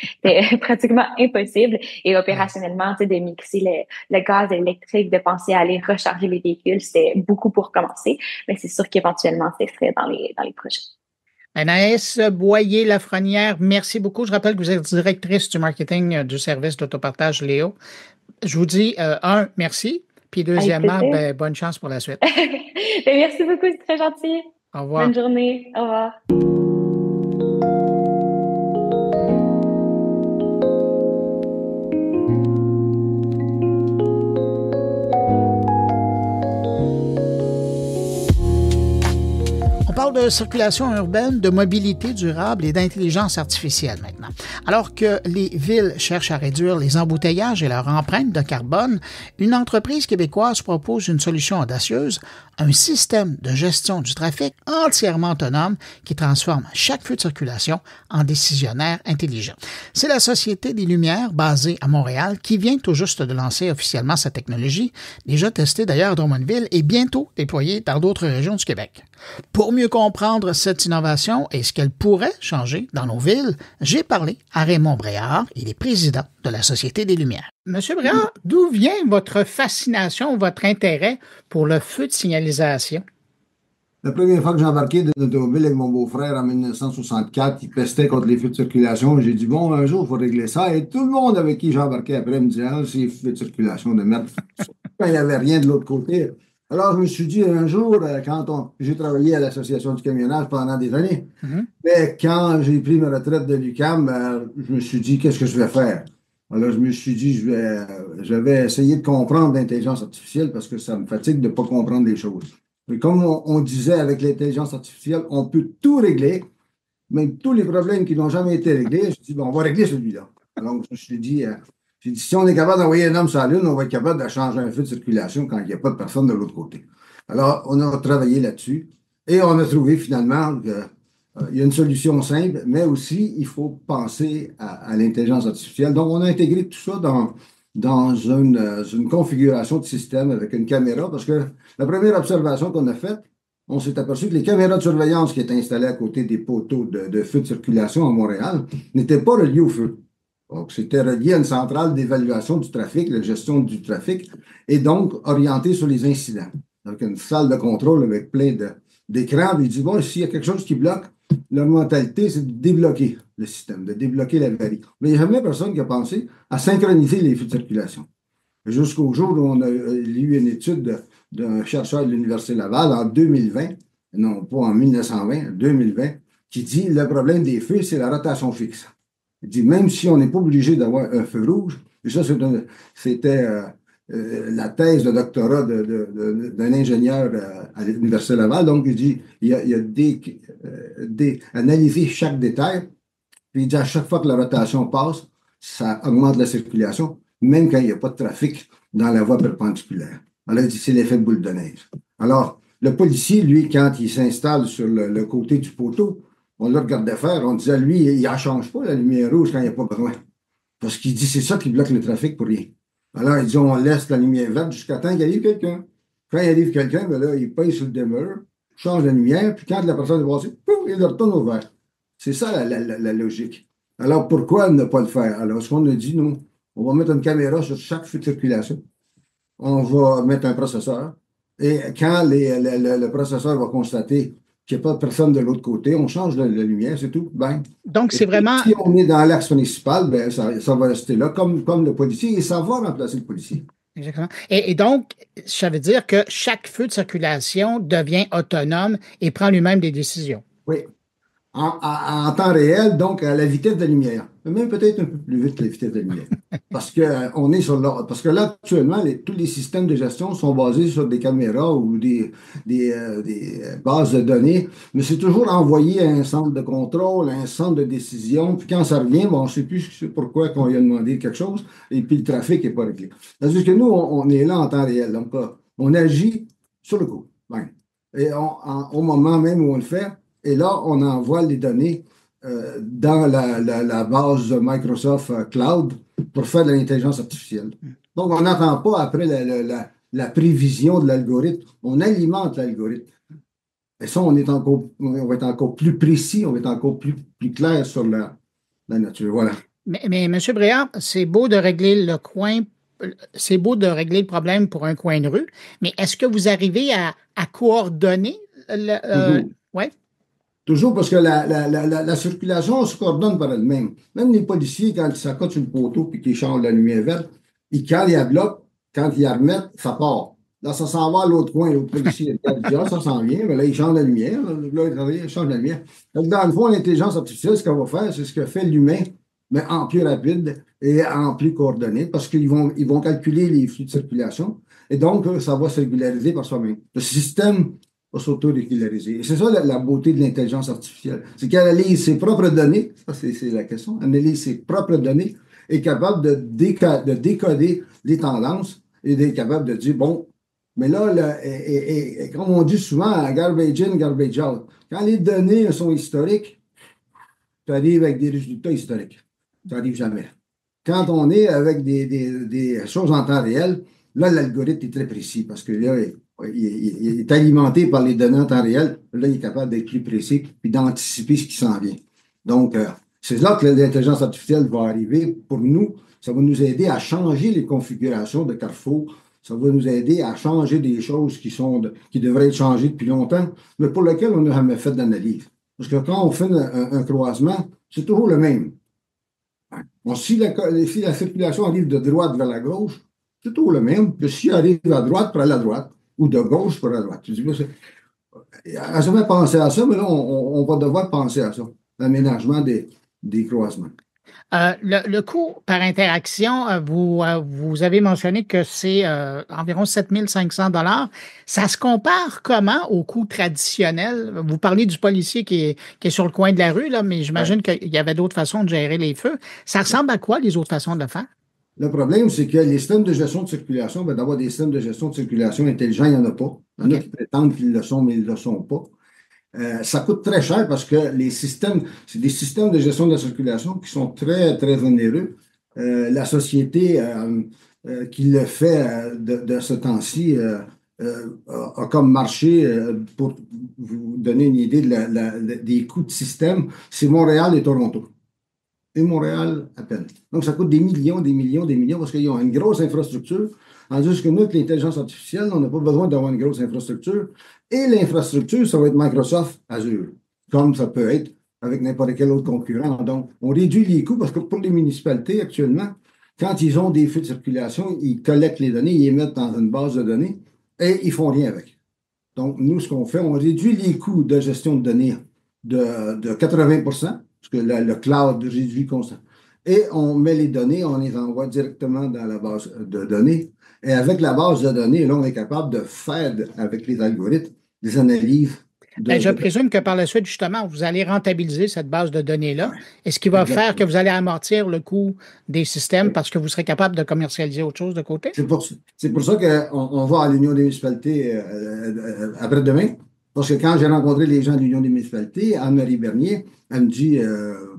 pratiquement impossible. Et opérationnellement, de mixer le gaz électrique, de penser à aller recharger les véhicules, c'est beaucoup pour commencer. Mais c'est sûr qu'éventuellement, c'est serait dans les projets. Anaïs Boyer-Lafrenière, merci beaucoup. Je rappelle que vous êtes directrice du marketing du service d'autopartage Léo. Je vous dis, merci. Puis deuxièmement, bonne chance pour la suite. Merci beaucoup, c'est très gentil. Au revoir. Bonne journée. Au revoir. On parle de circulation urbaine, de mobilité durable et d'intelligence artificielle maintenant. Alors que les villes cherchent à réduire les embouteillages et leur empreinte de carbone, une entreprise québécoise propose une solution audacieuse, un système de gestion du trafic entièrement autonome qui transforme chaque feu de circulation en décisionnaire intelligent. C'est la Société des Lumières, basée à Montréal, qui vient tout juste de lancer officiellement sa technologie, déjà testée d'ailleurs à Drummondville et bientôt déployée dans d'autres régions du Québec. Pour mieux comprendre cette innovation et ce qu'elle pourrait changer dans nos villes, j'ai parlé à Raymond Bréard, il est président de la Société des Lumières. Monsieur Bréard, d'où vient votre fascination, votre intérêt pour le feu de signalisation? La première fois que j'ai embarqué dans l'automobile avec mon beau-frère en 1964, il pestait contre les feux de circulation. J'ai dit, bon, un jour, il faut régler ça. Et tout le monde avec qui j'ai embarqué après me disait, ah, c'est les feux de circulation de merde. Il n'y avait rien de l'autre côté. Alors, je me suis dit un jour, quand j'ai travaillé à l'Association du camionnage pendant des années, mais quand j'ai pris ma retraite de l'UQAM, je me suis dit, qu'est-ce que je vais faire? Alors, je me suis dit, je vais essayer de comprendre l'intelligence artificielle parce que ça me fatigue de ne pas comprendre les choses. Mais comme on disait avec l'intelligence artificielle, on peut tout régler, même tous les problèmes qui n'ont jamais été réglés. Je me suis dit, bon, on va régler celui-là. Alors, je me suis dit, si on est capable d'envoyer un homme sur la Lune, on va être capable de changer un feu de circulation quand il n'y a pas de personne de l'autre côté. Alors, on a travaillé là-dessus et on a trouvé finalement qu'il y a une solution simple, mais aussi, il faut penser à l'intelligence artificielle. Donc, on a intégré tout ça dans une configuration de système avec une caméra parce que la première observation qu'on a faite, on s'est aperçu que les caméras de surveillance qui étaient installées à côté des poteaux de feu de circulation à Montréal n'étaient pas reliées au feu. Donc, c'était relié à une centrale d'évaluation du trafic, la gestion du trafic, et donc orienté sur les incidents. avec une salle de contrôle avec plein d'écrans. Puis il dit, bon, s'il y a quelque chose qui bloque, leur mentalité, c'est de débloquer le système, de débloquer l'avarie. Mais il n'y a jamais personne qui a pensé à synchroniser les flux de circulation. Jusqu'au jour où on a lu une étude d'un chercheur de l'Université Laval en 2020, non pas en 1920, en 2020, qui dit le problème des feux, c'est la rotation fixe. Il dit même si on n'est pas obligé d'avoir un feu rouge, et ça c'était la thèse de doctorat d'un ingénieur à l'Université Laval, donc il dit il y a analyser chaque détail, puis il dit à chaque fois que la rotation passe, ça augmente la circulation, même quand il n'y a pas de trafic dans la voie perpendiculaire. Alors, il dit c'est l'effet de boule de neige. Alors, le policier, lui, quand il s'installe sur le côté du poteau, on le regardait faire, on disait, lui, il ne change pas la lumière rouge quand il n'y a pas besoin. Parce qu'il dit, c'est ça qui bloque le trafic pour rien. Alors, il dit, on laisse la lumière verte jusqu'à temps qu'il arrive quelqu'un. Quand il arrive quelqu'un, ben là, il paye sur le dimmer, change la lumière, puis quand la personne est passée, pouf, il le retourne au vert. C'est ça la logique. Alors, pourquoi ne pas le faire? Alors, ce qu'on a dit, nous, on va mettre une caméra sur chaque feu de circulation. On va mettre un processeur. Et quand le processeur va constater qu'il n'y a pas de personne de l'autre côté, on change la lumière, c'est tout. Ben. Donc, c'est vraiment. Si on est dans l'axe municipal, ben, ça va rester là, comme le policier, et ça va remplacer le policier. Exactement. Et donc, ça veut dire que chaque feu de circulation devient autonome et prend lui-même des décisions. Oui. En temps réel, donc à la vitesse de la lumière. Même peut-être un peu plus vite que la vitesse de la lumière. Parce que là, actuellement, tous les systèmes de gestion sont basés sur des caméras ou des bases de données, mais c'est toujours envoyé à un centre de contrôle, à un centre de décision, puis quand ça revient, bon, on ne sait plus pourquoi qu'on lui a demandé quelque chose, et puis le trafic n'est pas réglé. C'est-à-dire que nous, on est là en temps réel. Donc, on agit sur le coup. Ben. Et au moment même où on le fait, et là, on envoie les données dans la base de Microsoft Cloud pour faire de l'intelligence artificielle. Donc, on n'attend pas après la prévision de l'algorithme. On alimente l'algorithme. Et ça, on va être encore plus précis, on va être encore plus clair sur la nature. Voilà. Mais M. Bréard, c'est beau de régler le problème pour un coin de rue, mais est-ce que vous arrivez à coordonner oui? Toujours parce que la circulation se coordonne par elle-même. Même les policiers, quand ils s'accotent sur le poteau et qu'ils changent la lumière verte, quand ils la bloquent, quand ils la remettent, ça part. Là, ça s'en va à l'autre coin. L'autre policier dit, ça s'en vient, mais là, il change la lumière. Là, il change la lumière. Donc, dans le fond, l'intelligence artificielle, ce qu'elle va faire, c'est ce que fait l'humain, mais en plus rapide et en plus coordonné, parce qu'ils vont calculer les flux de circulation. Et donc, ça va se régulariser par soi-même. Le système va s'auto-régulariser. Et c'est ça la beauté de l'intelligence artificielle. C'est qu'elle analyse ses propres données, ça c'est la question, elle analyse ses propres données, est capable de décoder les tendances et d'être capable de dire, bon, mais là, comme on dit souvent, garbage in, garbage out. Quand les données sont historiques, tu arrives avec des résultats historiques. Ça n'arrive jamais. Quand on est avec des choses en temps réel, là, l'algorithme est très précis parce que là, il est alimenté par les données en temps réel. Là, il est capable d'être plus précis et d'anticiper ce qui s'en vient. Donc, c'est là que l'intelligence artificielle va arriver pour nous. Ça va nous aider à changer les configurations de Carrefour. Ça va nous aider à changer des choses qui devraient être changées depuis longtemps, mais pour lesquelles on n'a jamais fait d'analyse. Parce que quand on fait un croisement, c'est toujours le même. Bon, si la circulation arrive de droite vers la gauche, c'est toujours le même que si elle arrive à droite pour aller à droite ou de gauche pour aller à droite. Je dis, elle n'a jamais pensé à ça, mais là, on va devoir penser à ça, l'aménagement des croisements. Le coût par interaction, vous avez mentionné que c'est environ 7 500 $. Ça se compare comment au coût traditionnel? Vous parlez du policier qui est sur le coin de la rue, là, mais j'imagine qu'il y avait d'autres façons de gérer les feux. Ça ressemble à quoi, les autres façons de le faire? Le problème, c'est que les systèmes de gestion de circulation, d'avoir des systèmes de gestion de circulation intelligents, il n'y en a pas. Il y en a qui prétendent qu'ils le sont, mais ils ne le sont pas. Ça coûte très cher parce que c'est des systèmes de gestion de la circulation qui sont très, très onéreux. La société qui le fait de ce temps-ci a comme marché, pour vous donner une idée des coûts de système, c'est Montréal et Toronto. Et Montréal à peine. Donc, ça coûte des millions, des millions, des millions parce qu'ils ont une grosse infrastructure. Tandis que nous, avec l'intelligence artificielle, on n'a pas besoin d'avoir une grosse infrastructure. Et l'infrastructure, ça va être Microsoft Azure, comme ça peut être avec n'importe quel autre concurrent. Donc, on réduit les coûts parce que pour les municipalités, actuellement, quand ils ont des flux de circulation, ils collectent les données, ils les mettent dans une base de données et ils font rien avec. Donc, nous, ce qu'on fait, on réduit les coûts de gestion de données de 80 parce que le cloud réduit constamment. Et on met les données, on les envoie directement dans la base de données. Et avec la base de données, là, on est capable de faire, avec les algorithmes, des analyses. Je présume que par la suite, justement, vous allez rentabiliser cette base de données-là. Et ce qui va faire que vous allez amortir le coût des systèmes parce que vous serez capable de commercialiser autre chose de côté? C'est pour ça qu'on va à l'Union des municipalités après-demain. Parce que quand j'ai rencontré les gens de l'Union des municipalités, Anne-Marie Bernier, elle me dit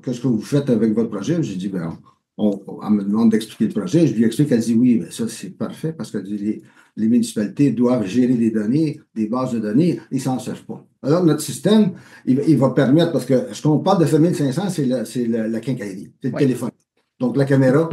qu'est-ce que vous faites avec votre projet? J'ai dit, ben, elle me demande d'expliquer le projet. Je lui explique, elle dit oui, ben, ça c'est parfait parce que les municipalités doivent gérer des données, des bases de données, ils ne s'en servent pas. Alors, notre système, il va permettre, parce que ce qu'on parle de FEMIL 500, c'est la quincaillerie, c'est le téléphone. Donc, la caméra,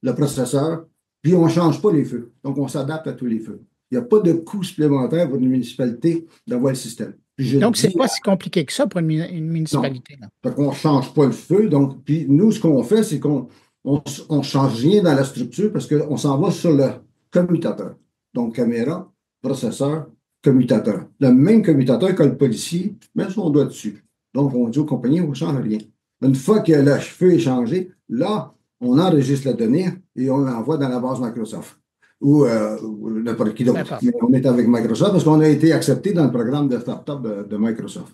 le processeur, puis on ne change pas les feux. Donc, on s'adapte à tous les feux. Il n'y a pas de coût supplémentaire pour une municipalité d'avoir le système. Donc, ce n'est pas si compliqué que ça pour une municipalité. Donc, on ne change pas le feu. Donc, puis nous, ce qu'on fait, c'est qu'on ne change rien dans la structure parce qu'on s'en va sur le commutateur. Donc, caméra, processeur, commutateur. Le même commutateur que le policier met son doigt dessus. Donc, on dit aux compagnies, on ne change rien. Une fois que le feu est changé, là, on enregistre la donnée et on l'envoie dans la base Microsoft. Ou n'importe qui d'autre. Mais on est avec Microsoft parce qu'on a été accepté dans le programme de start-up de Microsoft.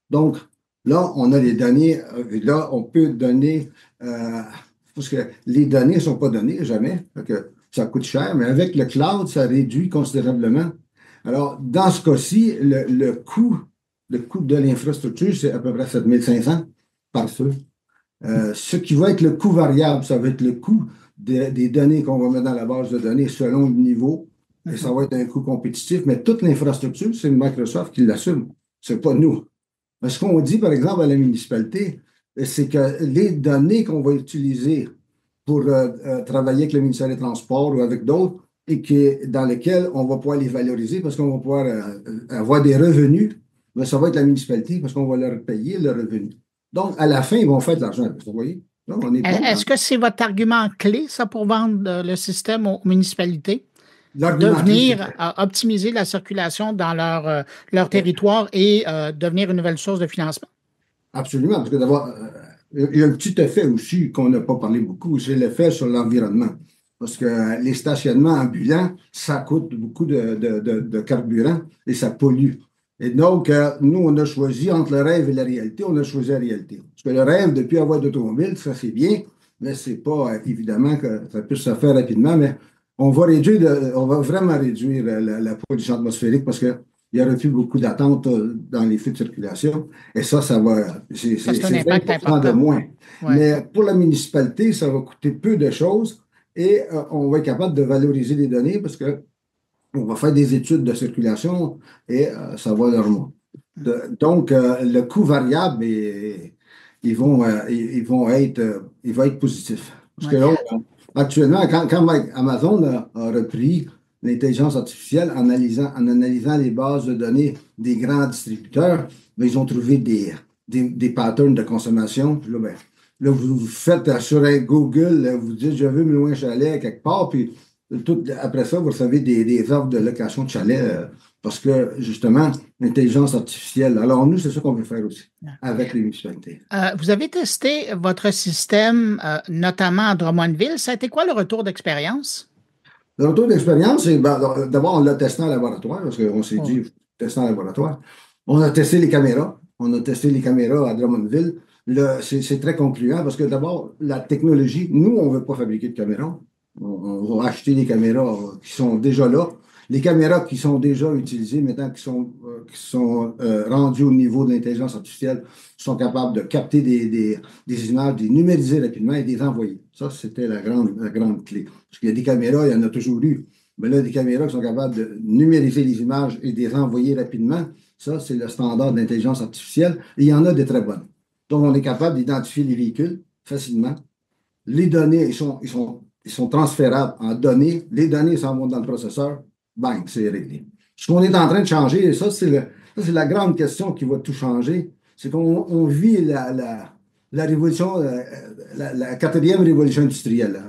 Donc, là, on a les données. Là, on peut donner... parce que les données ne sont pas données, jamais. Que ça coûte cher, mais avec le cloud, ça réduit considérablement. Alors, dans ce cas-ci, le coût de l'infrastructure, c'est à peu près 7 500 par feu. Ce qui va être le coût variable, ça va être le coût des données qu'on va mettre dans la base de données selon le niveau. Et ça va être un coût compétitif, mais toute l'infrastructure, c'est Microsoft qui l'assume. Ce n'est pas nous. Mais ce qu'on dit, par exemple, à la municipalité, c'est que les données qu'on va utiliser pour travailler avec le ministère des Transports ou avec d'autres, et dans lesquelles on va pouvoir les valoriser parce qu'on va pouvoir avoir des revenus, mais ça va être la municipalité parce qu'on va leur payer le revenu. Donc, à la fin, ils vont faire de l'argent. Vous voyez? Est-ce que c'est votre argument clé, ça, pour vendre le système aux municipalités? De venir optimiser la circulation dans leur territoire et devenir une nouvelle source de financement? Absolument, parce que d'abord, il y a un petit effet aussi qu'on n'a pas parlé beaucoup, c'est l'effet sur l'environnement. Parce que les stationnements ambulants, ça coûte beaucoup de carburant et ça pollue. Et donc, nous, on a choisi entre le rêve et la réalité, on a choisi la réalité. Parce que le rêve, depuis avoir d'automobile, ça c'est bien, mais c'est pas évidemment que ça puisse se faire rapidement, mais on va vraiment réduire la pollution atmosphérique parce qu'il y aurait plus beaucoup d'attentes dans les flux de circulation. Et ça va... C'est un impact important de moins. Ouais. Mais pour la municipalité, ça va coûter peu de choses et on va être capable de valoriser les données parce que on va faire des études de circulation et ça va leur monter. Donc, le coût variable, il va être positif. Parce que là, actuellement, quand Amazon a repris l'intelligence artificielle en analysant les bases de données des grands distributeurs, ils ont trouvé des patterns de consommation. Là, vous faites sur Google, vous dites « je veux me louer un chalet quelque part », puis après ça, vous recevez des offres de location de chalet parce que, justement, l'intelligence artificielle. Alors, nous, c'est ça qu'on veut faire aussi avec les municipalités. Vous avez testé votre système, notamment à Drummondville. Ça a été quoi le retour d'expérience? Le retour d'expérience, c'est d'abord, on l'a testé en laboratoire parce qu'on s'est dit, tester en laboratoire. On a testé les caméras. On a testé les caméras à Drummondville. C'est très concluant parce que d'abord, la technologie, nous, on ne veut pas fabriquer de caméras. On va acheter des caméras qui sont déjà là. Les caméras qui sont déjà utilisées maintenant, qui sont rendues au niveau de l'intelligence artificielle, sont capables de capter des images, de les numériser rapidement et de les envoyer. Ça, c'était la grande clé. Parce qu'il y a des caméras, il y en a toujours eu. Mais là, des caméras qui sont capables de numériser les images et de les envoyer rapidement, ça, c'est le standard de l'intelligence artificielle. Et il y en a des très bonnes. Donc, on est capable d'identifier les véhicules facilement. Les données, ils sont ils sont transférables en données. Les données s'en vont dans le processeur. Bang, c'est réglé. Ce qu'on est en train de changer, et ça, c'est la grande question qui va tout changer, c'est qu'on vit la révolution, la quatrième révolution industrielle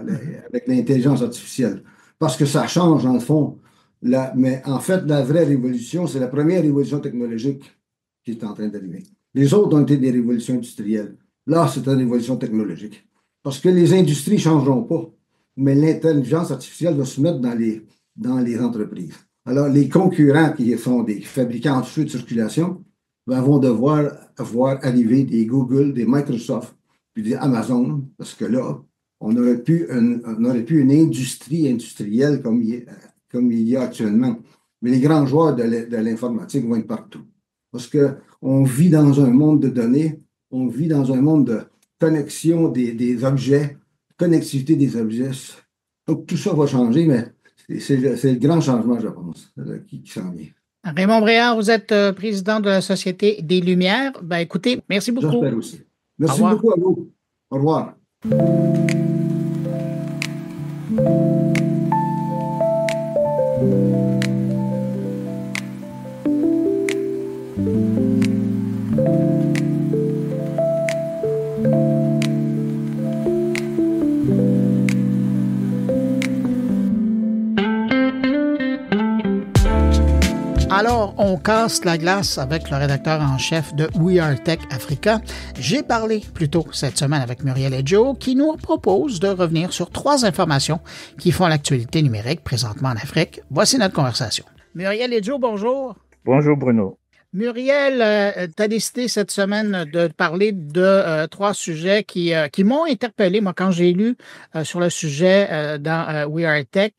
avec l'intelligence artificielle. Parce que ça change, dans le fond. Mais en fait, la vraie révolution, c'est la première révolution technologique qui est en train d'arriver. Les autres ont été des révolutions industrielles. Là, c'est une révolution technologique. Parce que les industries ne changeront pas, mais l'intelligence artificielle va se mettre dans les entreprises. Alors, les concurrents qui sont des fabricants de feux de circulation vont devoir voir arriver des Google, des Microsoft, puis des Amazon, parce que là, on n'aurait plus une industrie industrielle comme il y a actuellement. Mais les grands joueurs de l'informatique vont être partout. Parce qu'on vit dans un monde de données, on vit dans un monde de connexion des objets, connectivité des objets. Donc, tout ça va changer, mais c'est le grand changement, je pense, qui s'en vient. Raymond Bréard, vous êtes président de la Société des Lumières. Ben, écoutez, merci beaucoup. J'espère aussi. Merci beaucoup à vous. Au revoir. Alors, on casse la glace avec le rédacteur en chef de We Are Tech Africa. J'ai parlé plus tôt cette semaine avec Muriel Edjo qui nous propose de revenir sur 3 informations qui font l'actualité numérique présentement en Afrique. Voici notre conversation. Muriel Edjo, bonjour. Bonjour Bruno. Muriel, tu as décidé cette semaine de parler de 3 sujets qui m'ont interpellé. Moi, quand j'ai lu sur le sujet dans We Are Tech,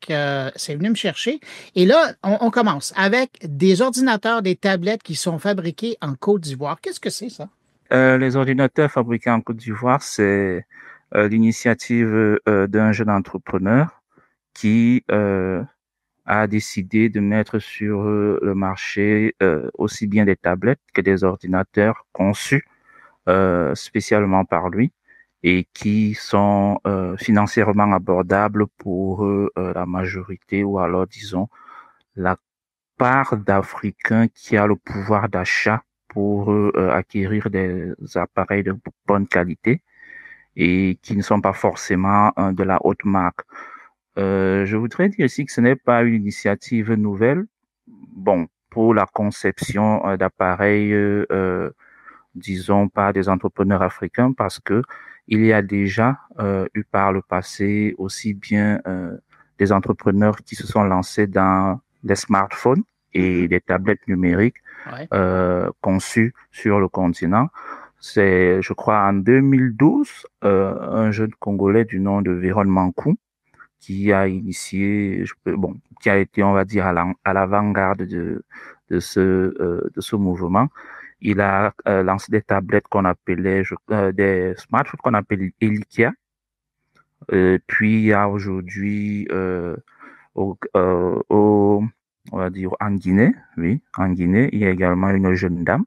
c'est venu me chercher. Et là, on commence avec des ordinateurs, des tablettes qui sont fabriqués en Côte d'Ivoire. Qu'est-ce que c'est, ça? Les ordinateurs fabriqués en Côte d'Ivoire, c'est l'initiative d'un jeune entrepreneur qui a décidé de mettre sur le marché aussi bien des tablettes que des ordinateurs conçus spécialement par lui et qui sont financièrement abordables pour la majorité ou alors disons la part d'Africains qui a le pouvoir d'achat pour acquérir des appareils de bonne qualité et qui ne sont pas forcément de la haute marque. Je voudrais dire ici que ce n'est pas une initiative nouvelle. Bon, pour la conception d'appareils, disons par des entrepreneurs africains, parce que il y a déjà eu par le passé aussi bien des entrepreneurs qui se sont lancés dans des smartphones et des tablettes numériques conçues sur le continent. C'est, je crois, en 2012, un jeune Congolais du nom de Véron Mankou qui a initié, qui a été, on va dire, à l'avant-garde de ce mouvement. Il a lancé des tablettes qu'on appelait, des smartphones qu'on appelle Elikia. Puis il y a aujourd'hui, on va dire en Guinée, il y a également une jeune dame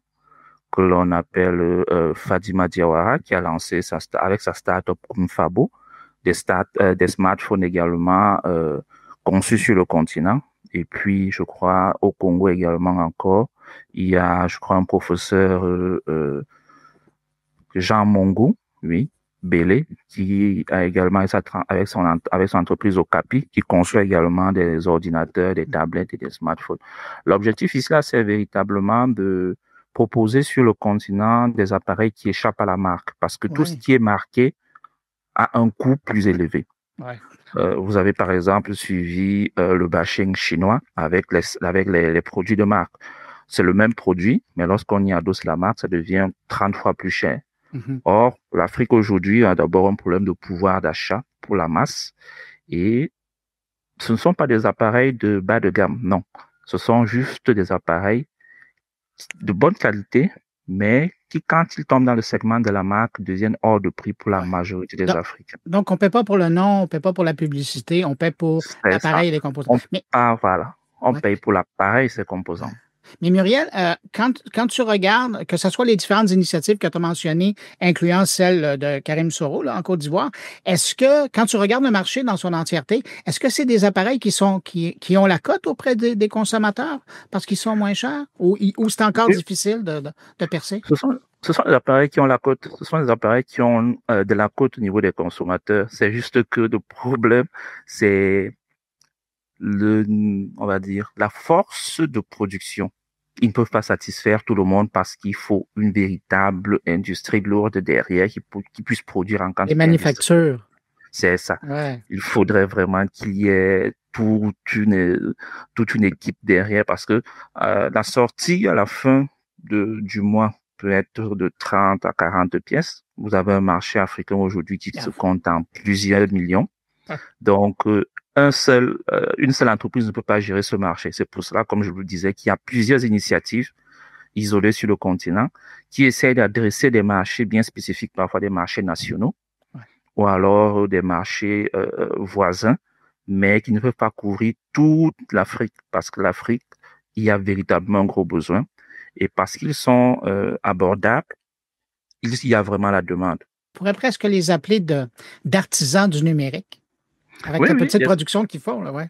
que l'on appelle Fadima Diawara qui a lancé avec sa start-up Kumfabo. Des smartphones également conçus sur le continent. Et puis, je crois, au Congo également encore, il y a, je crois, un professeur Jean Mongo, Bélé, qui a également avec son entreprise Okapi, qui conçoit également des ordinateurs, des tablettes et des smartphones. L'objectif ici, là, c'est véritablement de proposer sur le continent des appareils qui échappent à la marque, parce que tout ce qui est marqué à un coût plus élevé. Vous avez par exemple suivi le bashing chinois avec les produits de marque. C'est le même produit, mais lorsqu'on y adosse la marque, ça devient 30 fois plus cher. Or, l'Afrique aujourd'hui a d'abord un problème de pouvoir d'achat pour la masse et ce ne sont pas des appareils de bas de gamme, non. Ce sont juste des appareils de bonne qualité, mais qui, quand ils tombent dans le segment de la marque, deviennent hors de prix pour la majorité des Africains. Donc, on ne paie pas pour le nom, on ne paie pas pour la publicité, on paie pour l'appareil et les composants. On paye pour l'appareil et ses composants. Mais Muriel, quand tu regardes, que ce soit les différentes initiatives que tu as mentionnées, incluant celle de Karim Soro là, en Côte d'Ivoire, est-ce que, quand tu regardes le marché dans son entièreté, est-ce que c'est des appareils qui ont la cote auprès des consommateurs parce qu'ils sont moins chers ou c'est encore difficile de percer? Ce sont des appareils qui ont la cote, ce sont des appareils qui ont de la cote au niveau des consommateurs. C'est juste que le problème, c'est on va dire, la force de production. Ils ne peuvent pas satisfaire tout le monde parce qu'il faut une véritable industrie lourde derrière qui puisse produire en quantité. Les manufactures. C'est ça. Ouais. Il faudrait vraiment qu'il y ait toute une équipe derrière parce que la sortie à la fin du mois peut être de 30 à 40 pièces. Vous avez un marché africain aujourd'hui qui se compte en plusieurs millions. Donc, une seule entreprise ne peut pas gérer ce marché. C'est pour cela, comme je vous le disais, qu'il y a plusieurs initiatives isolées sur le continent qui essayent d'adresser des marchés bien spécifiques, parfois des marchés nationaux ou alors des marchés voisins, mais qui ne peuvent pas couvrir toute l'Afrique parce que l'Afrique, il y a véritablement un gros besoin et parce qu'ils sont abordables, il y a vraiment la demande. On pourrait presque les appeler d'artisans du numérique. Avec la petite production qu'ils font, là, ouais.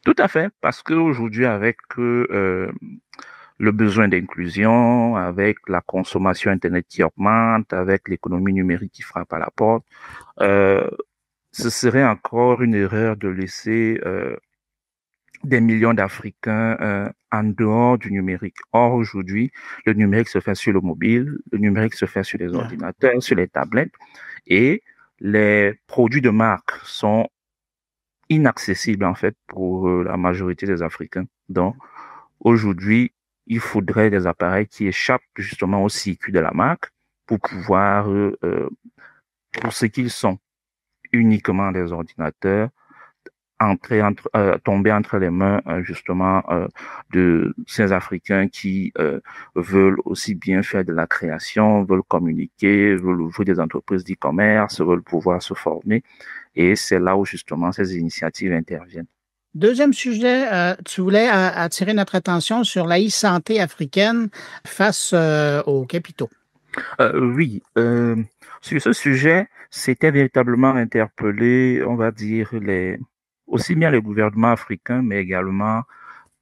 Tout à fait, parce qu'aujourd'hui, avec le besoin d'inclusion, avec la consommation Internet qui augmente, avec l'économie numérique qui frappe à la porte, ce serait encore une erreur de laisser des millions d'Africains en dehors du numérique. Or, aujourd'hui, le numérique se fait sur le mobile, le numérique se fait sur les ordinateurs, sur les tablettes, et les produits de marque sont inaccessible en fait pour la majorité des Africains. Donc aujourd'hui, il faudrait des appareils qui échappent justement au circuit de la marque pour pouvoir, pour ce qu'ils sont, uniquement des ordinateurs, tomber entre les mains justement de ces Africains qui veulent aussi bien faire de la création, veulent communiquer, veulent ouvrir des entreprises d'e-commerce, veulent pouvoir se former. Et c'est là où justement ces initiatives interviennent. Deuxième sujet, tu voulais attirer notre attention sur la e-santé africaine face aux capitaux. Oui, sur ce sujet, c'était véritablement interpellé, on va dire, aussi bien les gouvernements africains, mais également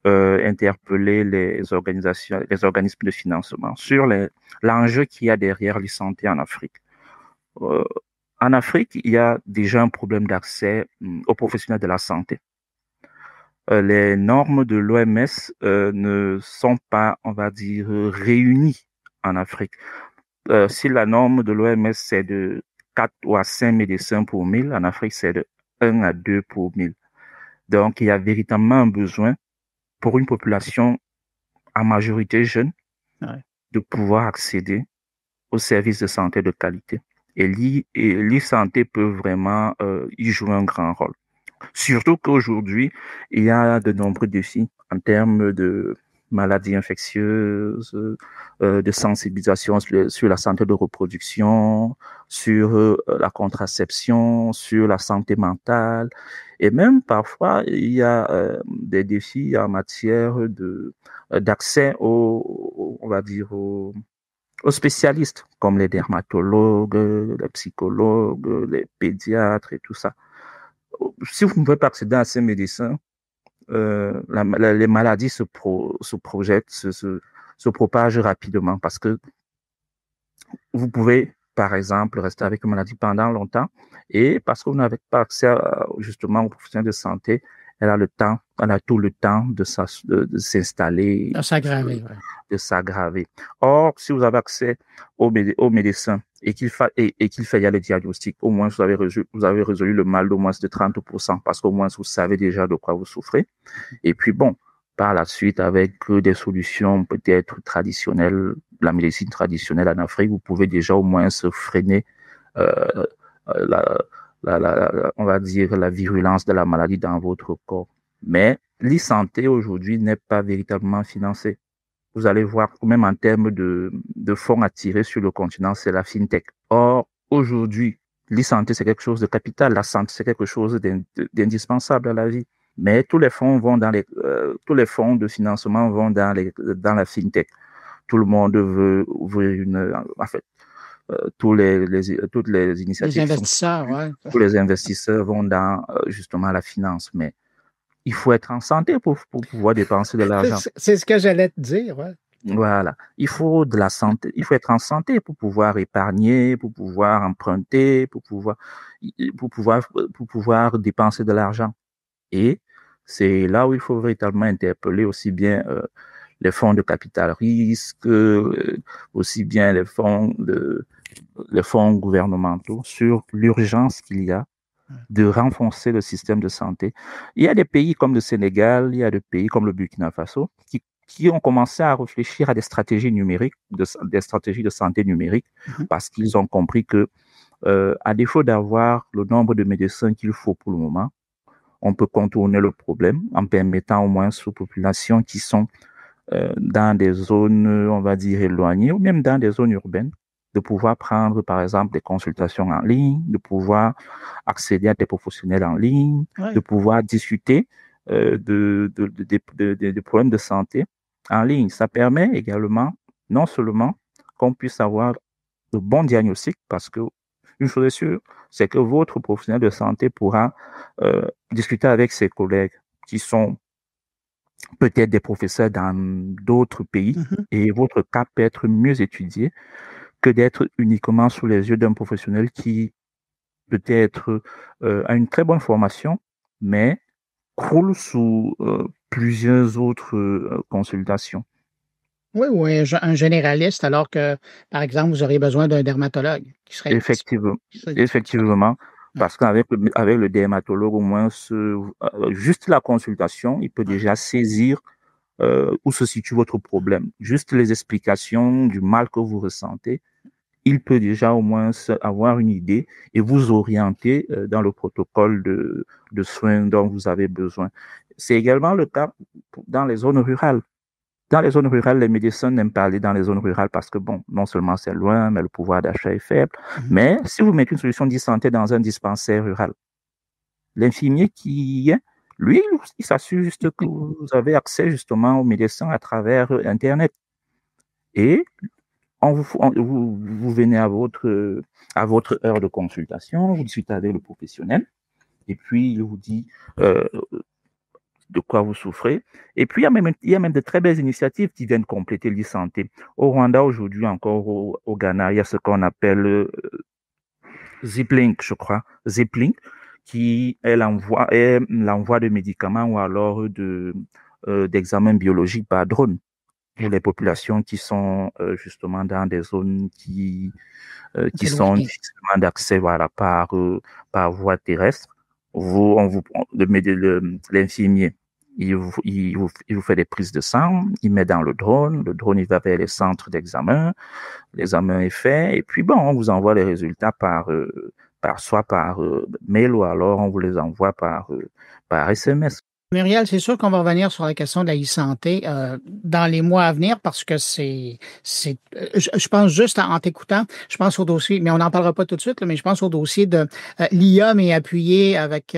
interpeller les organismes de financement sur l'enjeu qu'il y a derrière l'e-santé en Afrique. En Afrique, il y a déjà un problème d'accès aux professionnels de la santé. Les normes de l'OMS ne sont pas, on va dire, réunies en Afrique. Si la norme de l'OMS, c'est de 4 ou à 5 médecins pour 1000, en Afrique, c'est de 1 à 2 pour 1000. Donc, il y a véritablement un besoin pour une population en majorité jeune de pouvoir accéder aux services de santé de qualité. Et l'e-santé peut vraiment y jouer un grand rôle. Surtout qu'aujourd'hui, il y a de nombreux défis en termes de maladies infectieuses, de sensibilisation sur la santé de reproduction, sur la contraception, sur la santé mentale. Et même parfois, il y a des défis en matière d'accès on va dire, aux spécialistes comme les dermatologues, les psychologues, les pédiatres et tout ça. Si vous ne pouvez pas accéder à ces médecins, les maladies se projettent, se propagent rapidement parce que vous pouvez, par exemple, rester avec une maladie pendant longtemps et parce que vous n'avez pas accès justement aux professionnels de santé, elle a tout le temps de s'installer, de s'aggraver. Or, si vous avez accès aux médecins et qu'il fait y a le diagnostic, au moins vous avez résolu le mal d'au moins de 30% parce qu'au moins vous savez déjà de quoi vous souffrez. Et puis bon, par la suite, avec des solutions peut-être traditionnelles, la médecine traditionnelle en Afrique, vous pouvez déjà au moins se freiner on va dire la virulence de la maladie dans votre corps. Mais l'e-santé aujourd'hui n'est pas véritablement financée. Vous allez voir, même en termes de fonds attirés sur le continent, c'est la fintech. Or, aujourd'hui, l'e-santé, c'est quelque chose de capital. La santé, c'est quelque chose d'indispensable à la vie. Mais tous les fonds vont tous les fonds de financement vont dans la fintech. Tout le monde veut ouvrir en fait, toutes les initiatives. Les investisseurs, ouais. Tous les investisseurs vont dans justement la finance, mais il faut être en santé pour pouvoir dépenser de l'argent. C'est ce que j'allais te dire, ouais. Voilà. Il faut de la santé. Il faut être en santé pour pouvoir épargner, pour pouvoir emprunter, pour pouvoir dépenser de l'argent. Et c'est là où il faut véritablement interpeller aussi bien les fonds de capital risque, aussi bien les fonds gouvernementaux sur l'urgence qu'il y a de renforcer le système de santé. Il y a des pays comme le Sénégal, il y a des pays comme le Burkina Faso qui ont commencé à réfléchir à des stratégies numériques, des stratégies de santé numérique, parce qu'ils ont compris que, à défaut d'avoir le nombre de médecins qu'il faut pour le moment, on peut contourner le problème en permettant au moins aux populations qui sont dans des zones, on va dire, éloignées, ou même dans des zones urbaines, de pouvoir prendre, par exemple, des consultations en ligne, de pouvoir accéder à des professionnels en ligne, de pouvoir discuter des problèmes de santé en ligne. Ça permet également, non seulement qu'on puisse avoir de bons diagnostics, parce que une chose est sûre, c'est que votre professionnel de santé pourra discuter avec ses collègues qui sont peut-être des professeurs dans d'autres pays, et votre cas peut être mieux étudié que d'être uniquement sous les yeux d'un professionnel qui peut-être a une très bonne formation, mais croule sous plusieurs autres consultations. Oui, un généraliste, alors que, par exemple, vous auriez besoin d'un dermatologue qui serait... Effectivement, parce qu'avec le dermatologue, au moins, juste la consultation, il peut déjà saisir où se situe votre problème. Juste les explications du mal que vous ressentez, il peut déjà au moins avoir une idée et vous orienter dans le protocole de soins dont vous avez besoin. C'est également le cas dans les zones rurales. Dans les zones rurales, les médecins n'aiment pas aller dans les zones rurales parce que, bon, non seulement c'est loin, mais le pouvoir d'achat est faible. Mais si vous mettez une solution d'e-santé dans un dispensaire rural, l'infirmier qui est, lui, il s'assure juste que vous avez accès justement aux médecins à travers Internet. Et vous venez à votre heure de consultation, vous discutez avec le professionnel, et puis il vous dit de quoi vous souffrez. Et puis, il y a même de très belles initiatives qui viennent compléter l'e-santé. Au Rwanda, aujourd'hui, encore au Ghana, il y a ce qu'on appelle Ziplink, je crois. Ziplink, qui est l'envoi de médicaments ou alors d'examens biologiques par drone pour les populations qui sont justement dans des zones qui sont difficilement d'accès, voilà, par voie terrestre. L'infirmier, il vous fait des prises de sang, il met dans le drone il va vers les centres d'examen, l'examen est fait, et puis bon, on vous envoie les résultats soit par mail ou alors on vous les envoie par SMS. Muriel, c'est sûr qu'on va revenir sur la question de la e-santé dans les mois à venir parce que je pense juste en t'écoutant, je pense au dossier, mais on n'en parlera pas tout de suite, là, mais je pense au dossier de l'IA, mais appuyé avec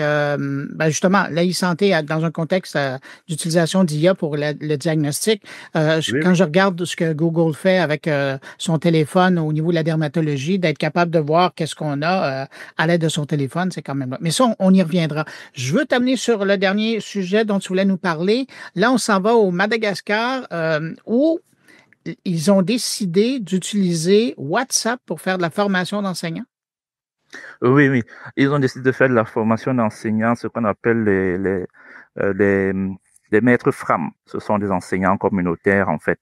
justement la e-santé dans un contexte d'utilisation d'IA pour le diagnostic. Quand je regarde ce que Google fait avec son téléphone au niveau de la dermatologie, d'être capable de voir qu'est-ce qu'on a à l'aide de son téléphone, c'est quand même là. Mais ça, on y reviendra. Je veux t'amener sur le dernier sujet dont tu voulais nous parler. Là, on s'en va au Madagascar où ils ont décidé d'utiliser WhatsApp pour faire de la formation d'enseignants. Oui. Ils ont décidé de faire de la formation d'enseignants, ce qu'on appelle les maîtres FRAM. Ce sont des enseignants communautaires, en fait.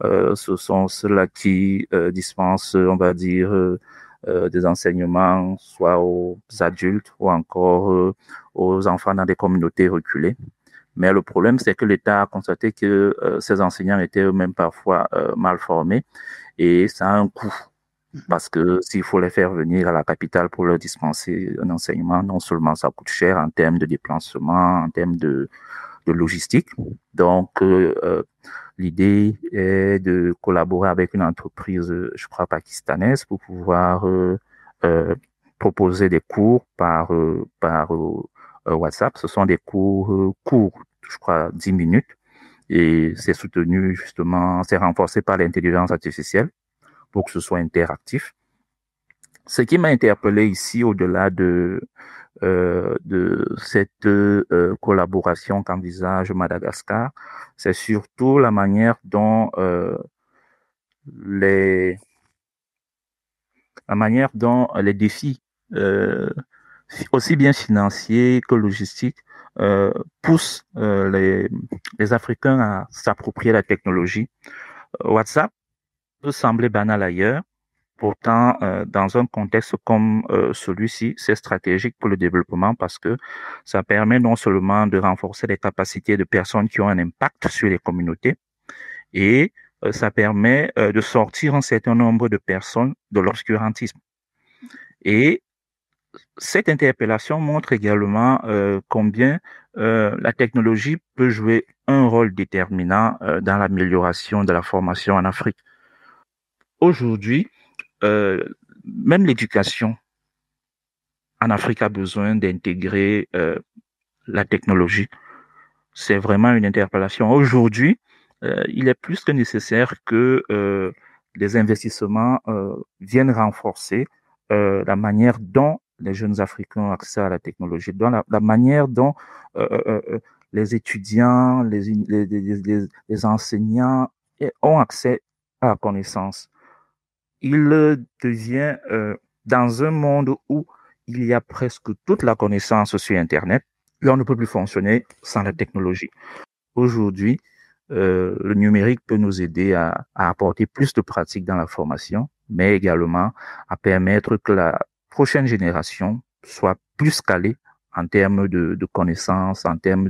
Ce sont ceux-là qui dispensent, on va dire, des enseignements, soit aux adultes ou encore aux enfants dans des communautés reculées. Mais le problème, c'est que l'État a constaté que ces enseignants étaient eux-mêmes parfois mal formés et ça a un coût. Parce que s'il faut les faire venir à la capitale pour leur dispenser un enseignement, non seulement ça coûte cher en termes de déplacement, en termes de logistique. Donc, l'idée est de collaborer avec une entreprise, je crois, pakistanaise pour pouvoir proposer des cours par WhatsApp. Ce sont des cours courts, je crois 10 minutes, et c'est soutenu justement, c'est renforcé par l'intelligence artificielle pour que ce soit interactif. Ce qui m'a interpellé ici, au-delà de cette collaboration qu'envisage Madagascar, c'est surtout la manière dont les défis, aussi bien financiers que logistiques, poussent les Africains à s'approprier la technologie. WhatsApp peut sembler banal ailleurs. Pourtant, dans un contexte comme celui-ci, c'est stratégique pour le développement parce que ça permet non seulement de renforcer les capacités de personnes qui ont un impact sur les communautés, et ça permet de sortir un certain nombre de personnes de l'obscurantisme. Et cette interpellation montre également combien la technologie peut jouer un rôle déterminant dans l'amélioration de la formation en Afrique. Aujourd'hui, même l'éducation en Afrique a besoin d'intégrer la technologie. C'est vraiment une interpellation. Aujourd'hui, il est plus que nécessaire que les investissements viennent renforcer la manière dont les jeunes Africains ont accès à la technologie, dans la manière dont les étudiants, les enseignants ont accès à la connaissance. Il devient, dans un monde où il y a presque toute la connaissance sur Internet, on ne peut plus fonctionner sans la technologie. Aujourd'hui, le numérique peut nous aider à apporter plus de pratique dans la formation, mais également à permettre que la prochaine génération soit plus calée en termes de connaissances, en termes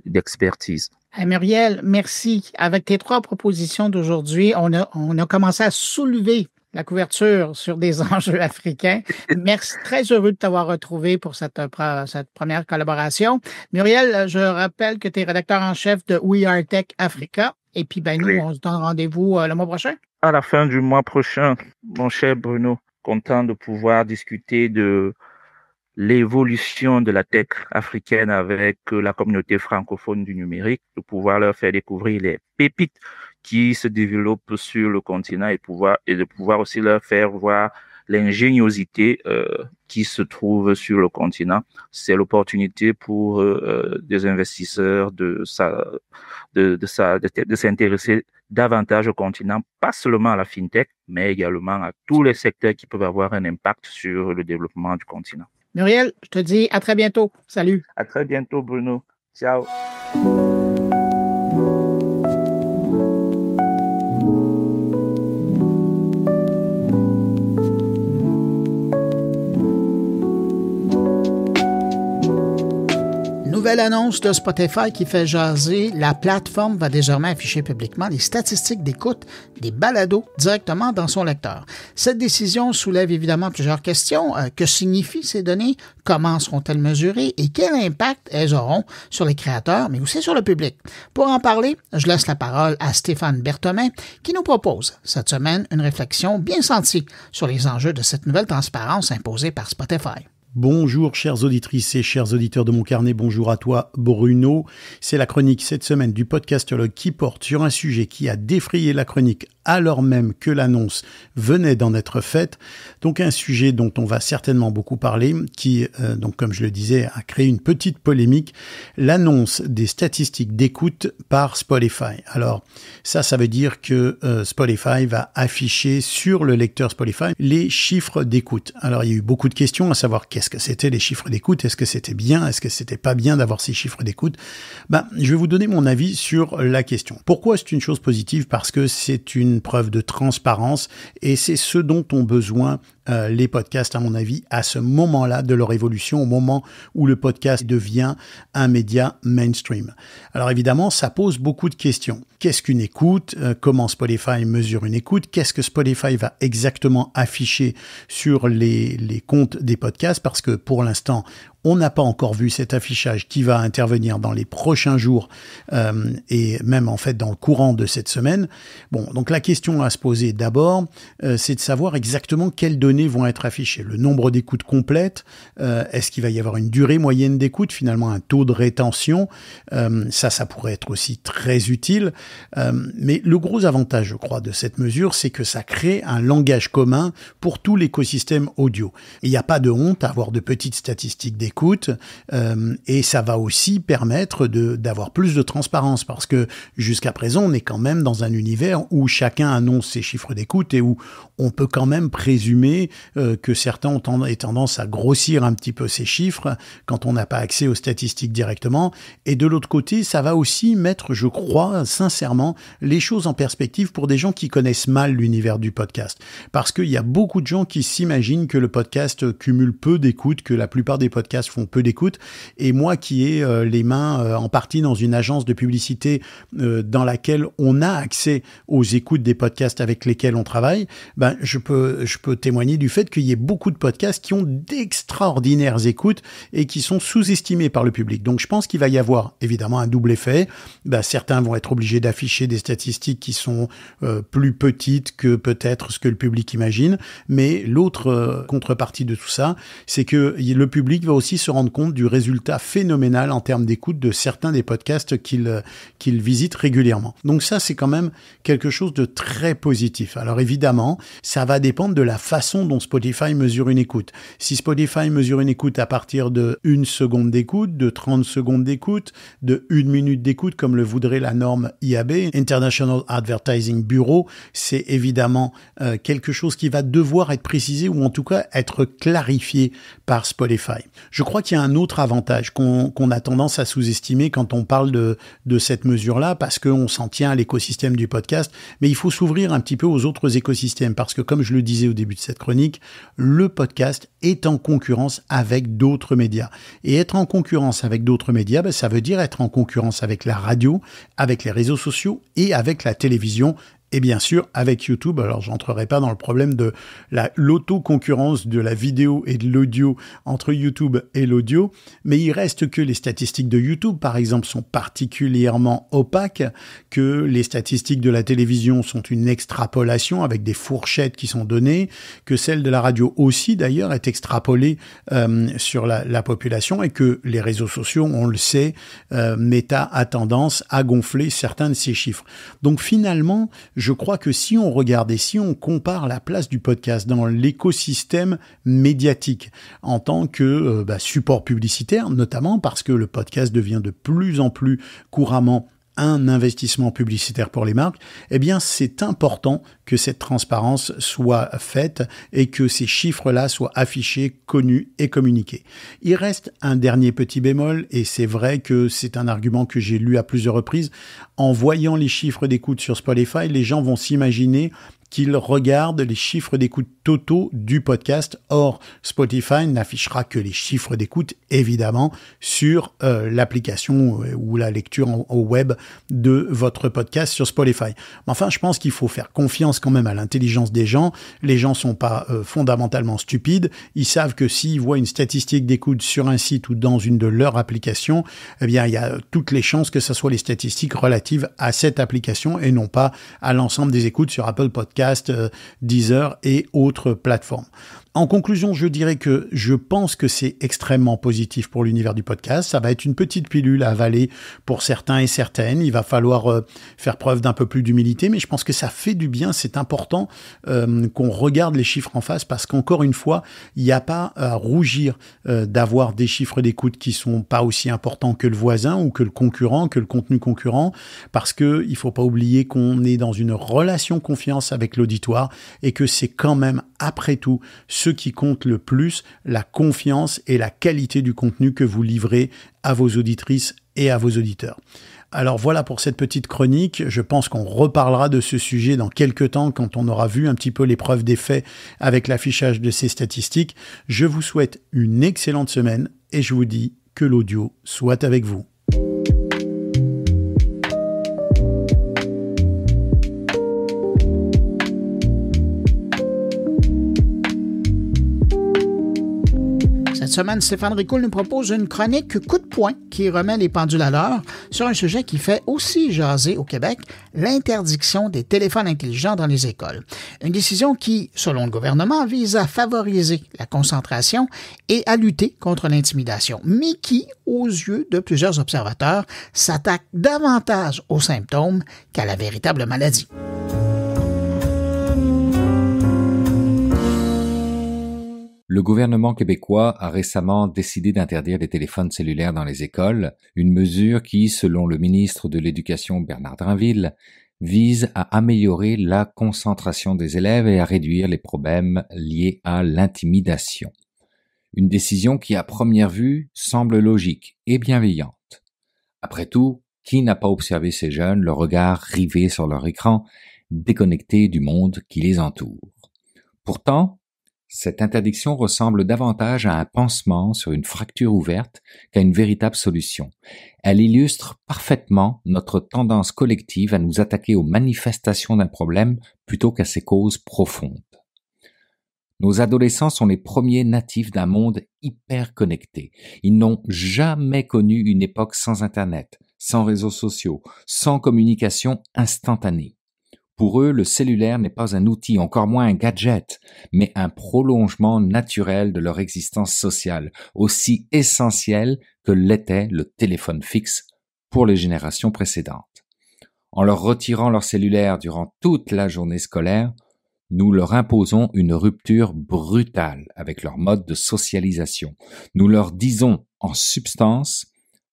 d'expertise. Muriel, merci. Avec tes 3 propositions d'aujourd'hui, on a commencé à soulever la couverture sur des enjeux africains. Merci, très heureux de t'avoir retrouvé pour cette première collaboration. Muriel, je rappelle que tu es rédacteur en chef de We Are Tech Africa. Et puis, nous, on se donne rendez-vous le mois prochain. À la fin du mois prochain, mon cher Bruno, content de pouvoir discuter de l'évolution de la tech africaine avec la communauté francophone du numérique, de pouvoir leur faire découvrir les pépites qui se développent sur le continent et de pouvoir aussi leur faire voir l'ingéniosité qui se trouve sur le continent. C'est l'opportunité pour des investisseurs de s'intéresser davantage au continent, pas seulement à la fintech, mais également à tous les secteurs qui peuvent avoir un impact sur le développement du continent. Muriel, je te dis à très bientôt. Salut. À très bientôt, Bruno. Ciao. Nouvelle annonce de Spotify qui fait jaser, la plateforme va désormais afficher publiquement les statistiques d'écoute des balados directement dans son lecteur. Cette décision soulève évidemment plusieurs questions. Que signifient ces données? Comment seront-elles mesurées? Et quel impact elles auront sur les créateurs, mais aussi sur le public? Pour en parler, je laisse la parole à Stéphane Berthomin qui nous propose cette semaine une réflexion bien sentie sur les enjeux de cette nouvelle transparence imposée par Spotify. Bonjour chères auditrices et chers auditeurs de mon carnet, bonjour à toi Bruno. C'est la chronique cette semaine du Podcastologue qui porte sur un sujet qui a défrayé la chronique alors même que l'annonce venait d'en être faite. Donc un sujet dont on va certainement beaucoup parler, qui, donc comme je le disais, a créé une petite polémique, l'annonce des statistiques d'écoute par Spotify. Alors ça veut dire que Spotify va afficher sur le lecteur Spotify les chiffres d'écoute. Alors il y a eu beaucoup de questions à savoir qu'est-ce que c'était les chiffres d'écoute, est-ce que c'était bien, est-ce que c'était pas bien d'avoir ces chiffres d'écoute. Je vais vous donner mon avis sur la question. Pourquoi c'est une chose positive? Parce que c'est une preuve de transparence et c'est ce dont ont besoin les podcasts, à mon avis, à ce moment-là de leur évolution, au moment où le podcast devient un média mainstream. Alors évidemment, ça pose beaucoup de questions. Qu'est-ce qu'une écoute? Comment Spotify mesure une écoute? Qu'est-ce que Spotify va exactement afficher sur les comptes des podcasts? Parce que pour l'instant, on n'a pas encore vu cet affichage qui va intervenir dans les prochains jours et même en fait dans le courant de cette semaine. Bon, donc la question à se poser d'abord, c'est de savoir exactement quelles données données vont être affichées. Le nombre d'écoutes complètes, est-ce qu'il va y avoir une durée moyenne d'écoute, finalement un taux de rétention, ça pourrait être aussi très utile. Mais le gros avantage, je crois, de cette mesure, c'est que ça crée un langage commun pour tout l'écosystème audio. Il n'y a pas de honte à avoir de petites statistiques d'écoute, et ça va aussi permettre d'avoir plus de transparence, parce que jusqu'à présent, on est quand même dans un univers où chacun annonce ses chiffres d'écoute et où on peut quand même présumer que certains ont tendance à grossir un petit peu ces chiffres quand on n'a pas accès aux statistiques directement. Et de l'autre côté, ça va aussi mettre, je crois, sincèrement, les choses en perspective pour des gens qui connaissent mal l'univers du podcast. Parce qu'il y a beaucoup de gens qui s'imaginent que le podcast cumule peu d'écoutes, que la plupart des podcasts font peu d'écoutes. Et moi qui ai les mains en partie dans une agence de publicité dans laquelle on a accès aux écoutes des podcasts avec lesquels on travaille, ben je peux témoigner du fait qu'il y ait beaucoup de podcasts qui ont d'extraordinaires écoutes et qui sont sous-estimés par le public. Donc je pense qu'il va y avoir évidemment un double effet. Ben, certains vont être obligés d'afficher des statistiques qui sont plus petites que peut-être ce que le public imagine, mais l'autre contrepartie de tout ça, c'est que le public va aussi se rendre compte du résultat phénoménal en termes d'écoute de certains des podcasts qu'il visite régulièrement. Donc ça, c'est quand même quelque chose de très positif. Alors évidemment, ça va dépendre de la façon dont Spotify mesure une écoute. Si Spotify mesure une écoute à partir de 1 seconde d'écoute, de 30 secondes d'écoute, de 1 minute d'écoute, comme le voudrait la norme IAB, International Advertising Bureau, c'est évidemment quelque chose qui va devoir être précisé ou en tout cas être clarifié par Spotify. Je crois qu'il y a un autre avantage qu'on a tendance à sous-estimer quand on parle de cette mesure-là, parce qu'on s'en tient à l'écosystème du podcast, mais il faut s'ouvrir un petit peu aux autres écosystèmes, parce que comme je le disais au début de cette chronique, le podcast est en concurrence avec d'autres médias. Et être en concurrence avec d'autres médias, ben, ça veut dire être en concurrence avec la radio, avec les réseaux sociaux et avec la télévision. Et bien sûr, avec YouTube, alors j'entrerai pas dans le problème de l'auto-concurrence de la vidéo et de l'audio entre YouTube et l'audio, mais il reste que les statistiques de YouTube, par exemple, sont particulièrement opaques, que les statistiques de la télévision sont une extrapolation avec des fourchettes qui sont données, que celle de la radio aussi, d'ailleurs, est extrapolée sur la population, et que les réseaux sociaux, on le sait, Meta a tendance à gonfler certains de ces chiffres. Donc finalement, je crois que si on regarde et si on compare la place du podcast dans l'écosystème médiatique en tant que support publicitaire, notamment parce que le podcast devient de plus en plus couramment un investissement publicitaire pour les marques, eh bien, c'est important que cette transparence soit faite et que ces chiffres-là soient affichés, connus et communiqués. Il reste un dernier petit bémol, et c'est vrai que c'est un argument que j'ai lu à plusieurs reprises. En voyant les chiffres d'écoute sur Spotify, les gens vont s'imaginer qu'ils regardent les chiffres d'écoute totaux du podcast. Or, Spotify n'affichera que les chiffres d'écoute, évidemment, sur l'application ou la lecture au web de votre podcast sur Spotify. Mais enfin, je pense qu'il faut faire confiance quand même à l'intelligence des gens. Les gens sont pas fondamentalement stupides. Ils savent que s'ils voient une statistique d'écoute sur un site ou dans une de leurs applications, eh bien, il y a toutes les chances que ce soit les statistiques relatives à cette application et non pas à l'ensemble des écoutes sur Apple Podcast, Deezer et autres plateformes. En conclusion, je dirais que je pense que c'est extrêmement positif pour l'univers du podcast. Ça va être une petite pilule à avaler pour certains et certaines. Il va falloir faire preuve d'un peu plus d'humilité, mais je pense que ça fait du bien. C'est important qu'on regarde les chiffres en face, parce qu'encore une fois, il n'y a pas à rougir d'avoir des chiffres d'écoute qui sont pas aussi importants que le voisin ou que le concurrent, que le contenu concurrent, parce que il faut pas oublier qu'on est dans une relation confiance avec l'auditoire et que c'est quand même, après tout, ce qui compte le plus, la confiance et la qualité du contenu que vous livrez à vos auditrices et à vos auditeurs. Alors voilà pour cette petite chronique. Je pense qu'on reparlera de ce sujet dans quelques temps quand on aura vu un petit peu les preuves des faits avec l'affichage de ces statistiques. Je vous souhaite une excellente semaine et je vous dis que l'audio soit avec vous. Cette semaine, Stéphane Ricoul nous propose une chronique coup de poing qui remet les pendules à l'heure sur un sujet qui fait aussi jaser au Québec, l'interdiction des téléphones intelligents dans les écoles. Une décision qui, selon le gouvernement, vise à favoriser la concentration et à lutter contre l'intimidation, mais qui, aux yeux de plusieurs observateurs, s'attaque davantage aux symptômes qu'à la véritable maladie. Le gouvernement québécois a récemment décidé d'interdire les téléphones cellulaires dans les écoles, une mesure qui, selon le ministre de l'Éducation Bernard Drinville, vise à améliorer la concentration des élèves et à réduire les problèmes liés à l'intimidation. Une décision qui, à première vue, semble logique et bienveillante. Après tout, qui n'a pas observé ces jeunes, le regard rivé sur leur écran, déconnectés du monde qui les entoure? Pourtant, cette interdiction ressemble davantage à un pansement sur une fracture ouverte qu'à une véritable solution. Elle illustre parfaitement notre tendance collective à nous attaquer aux manifestations d'un problème plutôt qu'à ses causes profondes. Nos adolescents sont les premiers natifs d'un monde hyper connecté. Ils n'ont jamais connu une époque sans Internet, sans réseaux sociaux, sans communication instantanée. Pour eux, le cellulaire n'est pas un outil, encore moins un gadget, mais un prolongement naturel de leur existence sociale, aussi essentiel que l'était le téléphone fixe pour les générations précédentes. En leur retirant leur cellulaire durant toute la journée scolaire, nous leur imposons une rupture brutale avec leur mode de socialisation. Nous leur disons, en substance,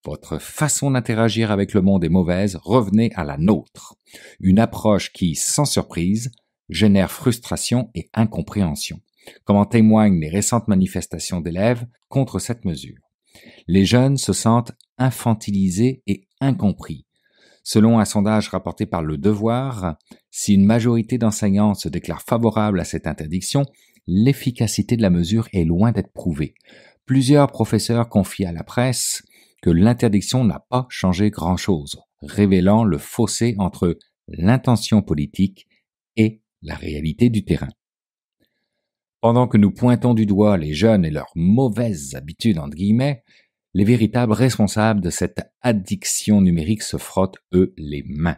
votre façon d'interagir avec le monde est mauvaise, revenez à la nôtre. Une approche qui, sans surprise, génère frustration et incompréhension, comme en témoignent les récentes manifestations d'élèves contre cette mesure. Les jeunes se sentent infantilisés et incompris. Selon un sondage rapporté par Le Devoir, si une majorité d'enseignants se déclarent favorables à cette interdiction, l'efficacité de la mesure est loin d'être prouvée. Plusieurs professeurs confient à la presse que l'interdiction n'a pas changé grand-chose, révélant le fossé entre l'intention politique et la réalité du terrain. Pendant que nous pointons du doigt les jeunes et leurs mauvaises habitudes entre guillemets, les véritables responsables de cette addiction numérique se frottent, eux, les mains.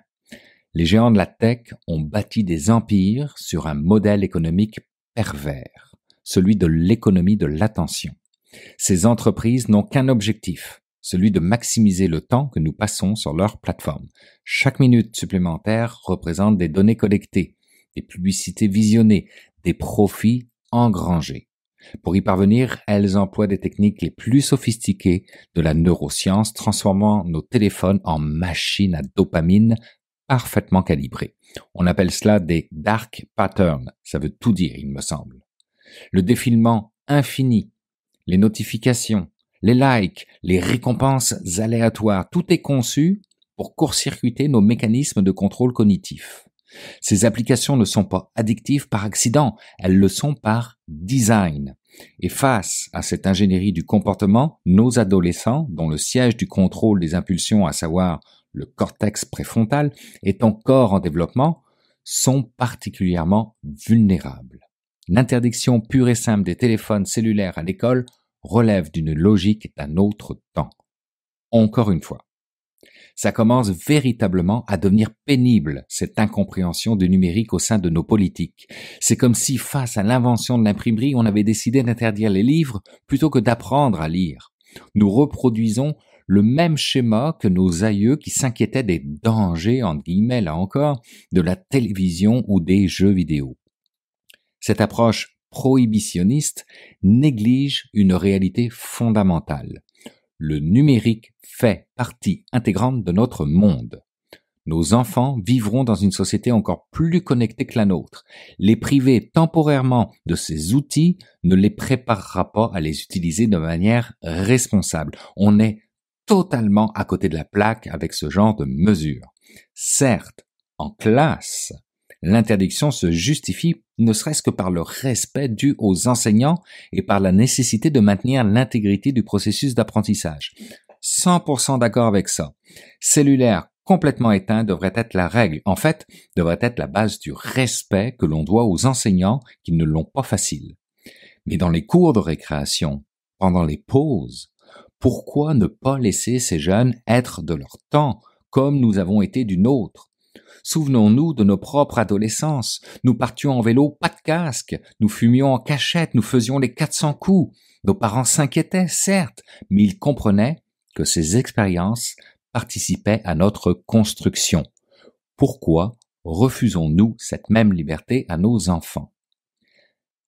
Les géants de la tech ont bâti des empires sur un modèle économique pervers, celui de l'économie de l'attention. Ces entreprises n'ont qu'un objectif, celui de maximiser le temps que nous passons sur leur plateforme. Chaque minute supplémentaire représente des données collectées, des publicités visionnées, des profits engrangés. Pour y parvenir, elles emploient des techniques les plus sophistiquées de la neuroscience, transformant nos téléphones en machines à dopamine parfaitement calibrées. On appelle cela des dark patterns, ça veut tout dire, il me semble. Le défilement infini, les notifications, les likes, les récompenses aléatoires, tout est conçu pour court-circuiter nos mécanismes de contrôle cognitif. Ces applications ne sont pas addictives par accident, elles le sont par design. Et face à cette ingénierie du comportement, nos adolescents, dont le siège du contrôle des impulsions, à savoir le cortex préfrontal, est encore en développement, sont particulièrement vulnérables. L'interdiction pure et simple des téléphones cellulaires à l'école relève d'une logique d'un autre temps. Encore une fois, ça commence véritablement à devenir pénible, cette incompréhension du numérique au sein de nos politiques. C'est comme si, face à l'invention de l'imprimerie, on avait décidé d'interdire les livres plutôt que d'apprendre à lire. Nous reproduisons le même schéma que nos aïeux qui s'inquiétaient des dangers, entre guillemets là encore, de la télévision ou des jeux vidéo. Cette approche prohibitionniste néglige une réalité fondamentale. Le numérique fait partie intégrante de notre monde. Nos enfants vivront dans une société encore plus connectée que la nôtre. Les priver temporairement de ces outils ne les préparera pas à les utiliser de manière responsable. On est totalement à côté de la plaque avec ce genre de mesures. Certes, en classe, l'interdiction se justifie ne serait-ce que par le respect dû aux enseignants et par la nécessité de maintenir l'intégrité du processus d'apprentissage. 100% d'accord avec ça. Cellulaire complètement éteint devrait être la règle. En fait, devrait être la base du respect que l'on doit aux enseignants qui ne l'ont pas facile. Mais dans les cours de récréation, pendant les pauses. Pourquoi ne pas laisser ces jeunes être de leur temps, comme nous avons été du nôtre? Souvenons-nous de nos propres adolescences. Nous partions en vélo, pas de casque. Nous fumions en cachette, nous faisions les 400 coups. Nos parents s'inquiétaient, certes, mais ils comprenaient que ces expériences participaient à notre construction. Pourquoi refusons-nous cette même liberté à nos enfants?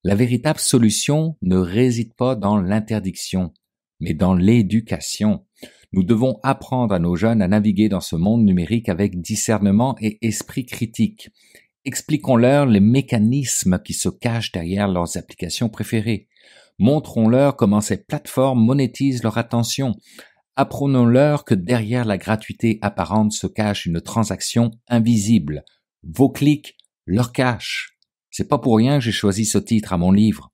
La véritable solution ne réside pas dans l'interdiction, mais dans l'éducation. Nous devons apprendre à nos jeunes à naviguer dans ce monde numérique avec discernement et esprit critique. Expliquons-leur les mécanismes qui se cachent derrière leurs applications préférées. Montrons-leur comment ces plateformes monétisent leur attention. Apprenons-leur que derrière la gratuité apparente se cache une transaction invisible. Vos clics leur cachent. C'est pas pour rien que j'ai choisi ce titre à mon livre.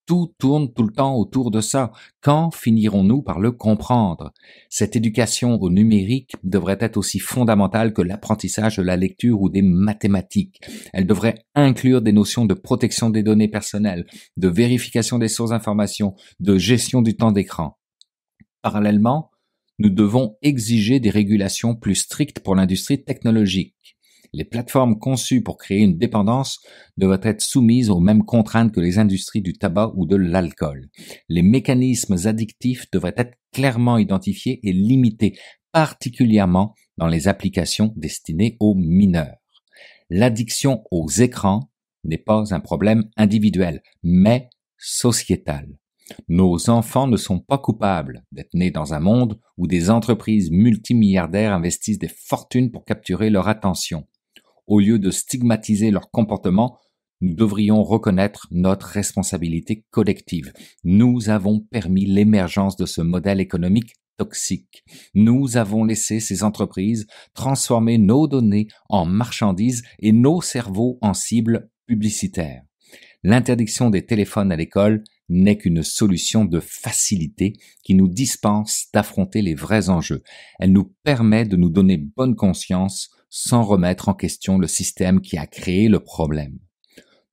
Tout tourne tout le temps autour de ça. Quand finirons-nous par le comprendre? Cette éducation au numérique devrait être aussi fondamentale que l'apprentissage de la lecture ou des mathématiques. Elle devrait inclure des notions de protection des données personnelles, de vérification des sources d'informations, de gestion du temps d'écran. Parallèlement, nous devons exiger des régulations plus strictes pour l'industrie technologique. Les plateformes conçues pour créer une dépendance devraient être soumises aux mêmes contraintes que les industries du tabac ou de l'alcool. Les mécanismes addictifs devraient être clairement identifiés et limités, particulièrement dans les applications destinées aux mineurs. L'addiction aux écrans n'est pas un problème individuel, mais sociétal. Nos enfants ne sont pas coupables d'être nés dans un monde où des entreprises multimilliardaires investissent des fortunes pour capturer leur attention. Au lieu de stigmatiser leur comportement, nous devrions reconnaître notre responsabilité collective. Nous avons permis l'émergence de ce modèle économique toxique. Nous avons laissé ces entreprises transformer nos données en marchandises et nos cerveaux en cibles publicitaires. L'interdiction des téléphones à l'école n'est qu'une solution de facilité qui nous dispense d'affronter les vrais enjeux. Elle nous permet de nous donner bonne conscience sans remettre en question le système qui a créé le problème.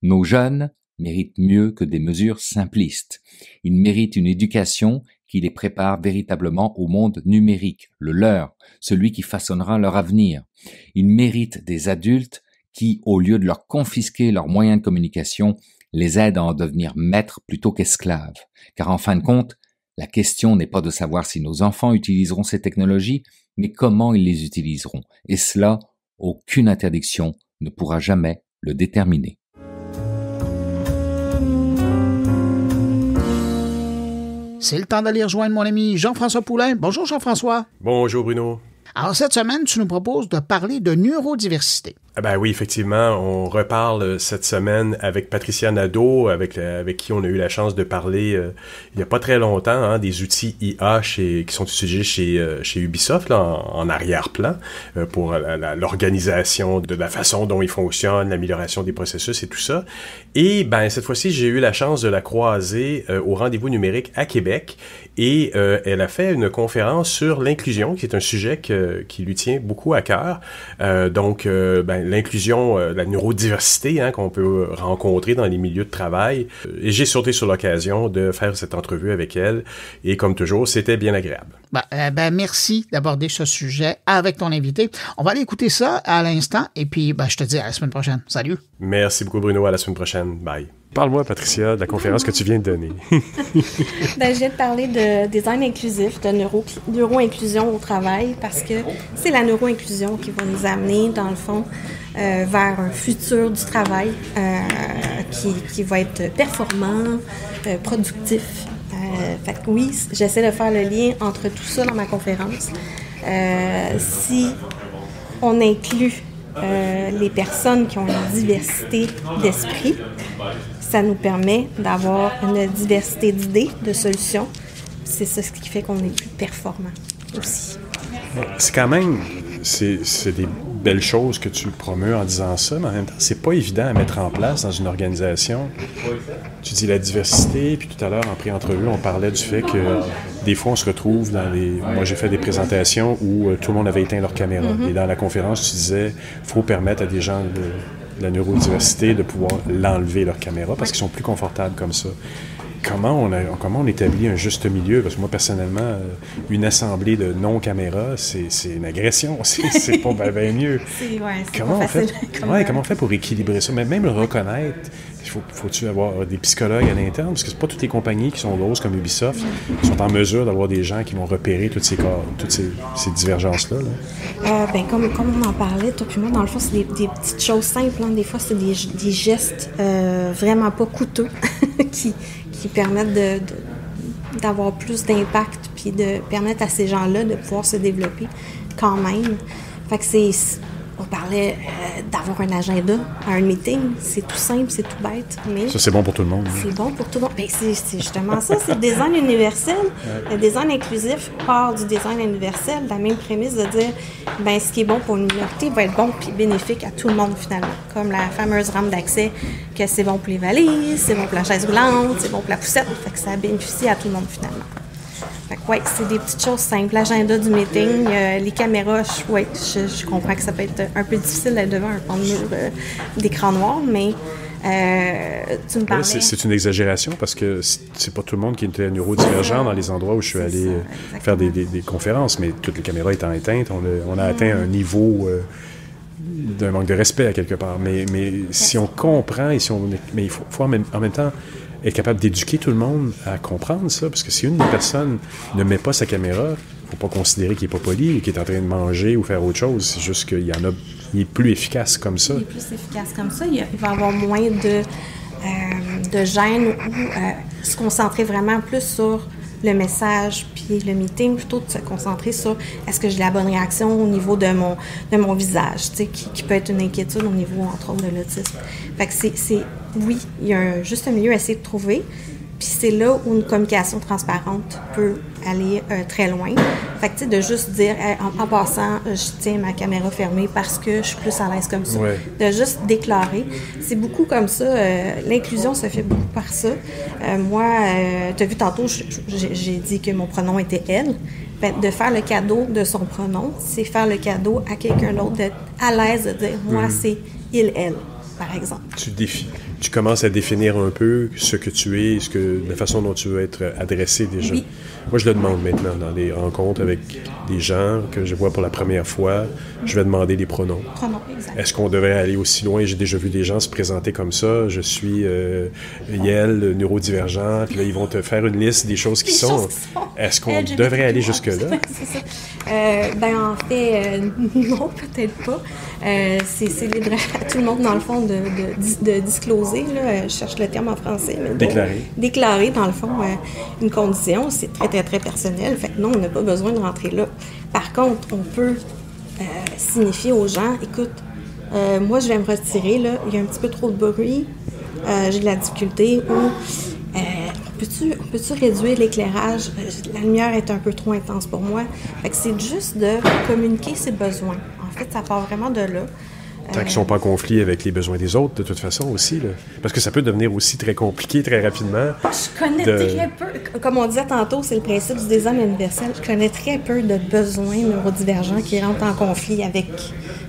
Nos jeunes méritent mieux que des mesures simplistes. Ils méritent une éducation qui les prépare véritablement au monde numérique, le leur, celui qui façonnera leur avenir. Ils méritent des adultes qui, au lieu de leur confisquer leurs moyens de communication, les aident à en devenir maîtres plutôt qu'esclaves. Car en fin de compte, la question n'est pas de savoir si nos enfants utiliseront ces technologies, mais comment ils les utiliseront. Et cela, aucune interdiction ne pourra jamais le déterminer. C'est le temps d'aller rejoindre mon ami Jean-François Poulain. Bonjour Jean-François. Bonjour Bruno. Alors cette semaine, tu nous proposes de parler de neurodiversité. Ah ben oui, effectivement, on reparle cette semaine avec Patricia Nadeau, avec qui on a eu la chance de parler il n'y a pas très longtemps, des outils IA qui sont utilisés chez Ubisoft là, en arrière-plan pour l'organisation de la façon dont ils fonctionnent, l'amélioration des processus et tout ça. Et ben cette fois-ci, j'ai eu la chance de la croiser au rendez-vous numérique à Québec et elle a fait une conférence sur l'inclusion, qui est un sujet qui lui tient beaucoup à cœur. Donc, l'inclusion, la neurodiversité qu'on peut rencontrer dans les milieux de travail. Et j'ai sauté sur l'occasion de faire cette entrevue avec elle. Et comme toujours, c'était bien agréable. Merci d'aborder ce sujet avec ton invité. On va aller écouter ça à l'instant. Et puis, je te dis à la semaine prochaine. Salut. Merci beaucoup, Bruno. À la semaine prochaine. Bye. Parle-moi, Patricia, de la conférence que tu viens de donner. Je viens de parler de design inclusif, de neuro-inclusion au travail, parce que c'est la neuro-inclusion qui va nous amener, dans le fond, vers un futur du travail qui va être performant, productif. Fait que oui, j'essaie de faire le lien entre tout ça dans ma conférence. Si on inclut les personnes qui ont une diversité d'esprit, ça nous permet d'avoir une diversité d'idées, de solutions. C'est ça ce qui fait qu'on est plus performant aussi. C'est quand même, c'est des belles choses que tu promeus en disant ça, mais en même temps, c'est pas évident à mettre en place dans une organisation. Tu dis la diversité, puis tout à l'heure, en pré-entrevue, on parlait du fait que des fois, on se retrouve dans les... Moi, j'ai fait des présentations où tout le monde avait éteint leur caméra. Et dans la conférence, tu disais, il faut permettre à des gens de la neurodiversité de pouvoir l'enlever leur caméra parce qu'ils sont plus confortables comme ça. comment on établit un juste milieu? Parce que moi, personnellement, une assemblée de non-caméras, c'est une agression. C'est pas bien mieux. Comment on fait pour équilibrer ça? Mais même le reconnaître, faut-tu avoir des psychologues à l'interne? Parce que c'est pas toutes les compagnies qui sont grosses comme Ubisoft qui sont en mesure d'avoir des gens qui vont repérer toutes ces divergences-là. Comme on en parlait, toi puis moi, dans le fond, c'est des petites choses simples. Hein. Des fois, c'est des gestes vraiment pas coûteux qui permettent d'avoir plus d'impact puis de permettre à ces gens-là de pouvoir se développer quand même. Fait que on parlait d'avoir un agenda à un meeting. C'est tout simple, c'est tout bête. Mais ça, c'est bon pour tout le monde. C'est bon pour tout le monde. Ben, c'est justement ça, c'est le design universel. Le design inclusif part du design universel, la même prémisse de dire ce qui est bon pour une minorité va être bon puis bénéfique à tout le monde finalement. Comme la fameuse rampe d'accès, que c'est bon pour les valises, c'est bon pour la chaise roulante, c'est bon pour la poussette. Fait que ça bénéficie à tout le monde finalement. Fait que, c'est des petites choses simples. L'agenda du meeting, les caméras, je comprends que ça peut être un peu difficile d'être devant un pan de mur d'écran noir, mais tu me parlais... C'est une exagération parce que c'est pas tout le monde qui était neurodivergent dans les endroits où je suis allé faire des conférences, mais toutes les caméras étant éteintes, on a atteint un niveau d'un manque de respect à quelque part. Mais si on comprend, mais il faut en même temps être capable d'éduquer tout le monde à comprendre ça, parce que si une personne ne met pas sa caméra, il ne faut pas considérer qu'il n'est pas poli ou qu'il est en train de manger ou faire autre chose. C'est juste qu'il est plus efficace comme ça. Il est plus efficace comme ça. Il va avoir moins de gêne ou se concentrer vraiment plus sur le message puis le meeting, plutôt de se concentrer sur est-ce que j'ai la bonne réaction au niveau de mon visage, qui peut être une inquiétude au niveau, entre autres, de l'autisme. Fait que oui, il y a un juste milieu à essayer de trouver, puis c'est là où une communication transparente peut aller très loin. Fait que, de juste dire, en passant, je tiens ma caméra fermée parce que je suis plus à l'aise comme ça. Ouais. De juste déclarer. C'est beaucoup comme ça. L'inclusion se fait beaucoup par ça. Moi, tu as vu tantôt, j'ai dit que mon pronom était « elle ». De faire le cadeau de son pronom, c'est faire le cadeau à quelqu'un d'autre, d'être à l'aise de dire « moi, c'est il, elle ». Par exemple. Tu commences à définir un peu ce que tu es, la façon dont tu veux être adressé déjà. Oui. Moi, je le demande maintenant dans les rencontres avec des gens que je vois pour la première fois. Je vais demander les pronoms. Est-ce qu'on devrait aller aussi loin? J'ai déjà vu des gens se présenter comme ça. Je suis Yel, neurodivergent. Puis là, ils vont te faire une liste des choses qui sont. Est-ce qu'on devrait aller jusque-là? C'est ça. En fait, non, peut-être pas. C'est libre à tout le monde, dans le fond, de discloser. Là, je cherche le terme en français. Mais déclarer, dans le fond, une condition. C'est très, très, très personnel. Fait que non, on n'a pas besoin de rentrer là. Par contre, on peut signifier aux gens, écoute, moi, je vais me retirer, là, il y a un petit peu trop de bruit, j'ai de la difficulté, ou on peut-tu réduire l'éclairage? La lumière est un peu trop intense pour moi. Fait que c'est juste de communiquer ses besoins. En fait, ça part vraiment de là. Tant qu'ils ne sont pas en conflit avec les besoins des autres, de toute façon, aussi. Là. Parce que ça peut devenir aussi très compliqué, très rapidement. Je connais très peu. Comme on disait tantôt, c'est le principe du design universel. Je connais très peu de besoins neurodivergents qui rentrent en conflit avec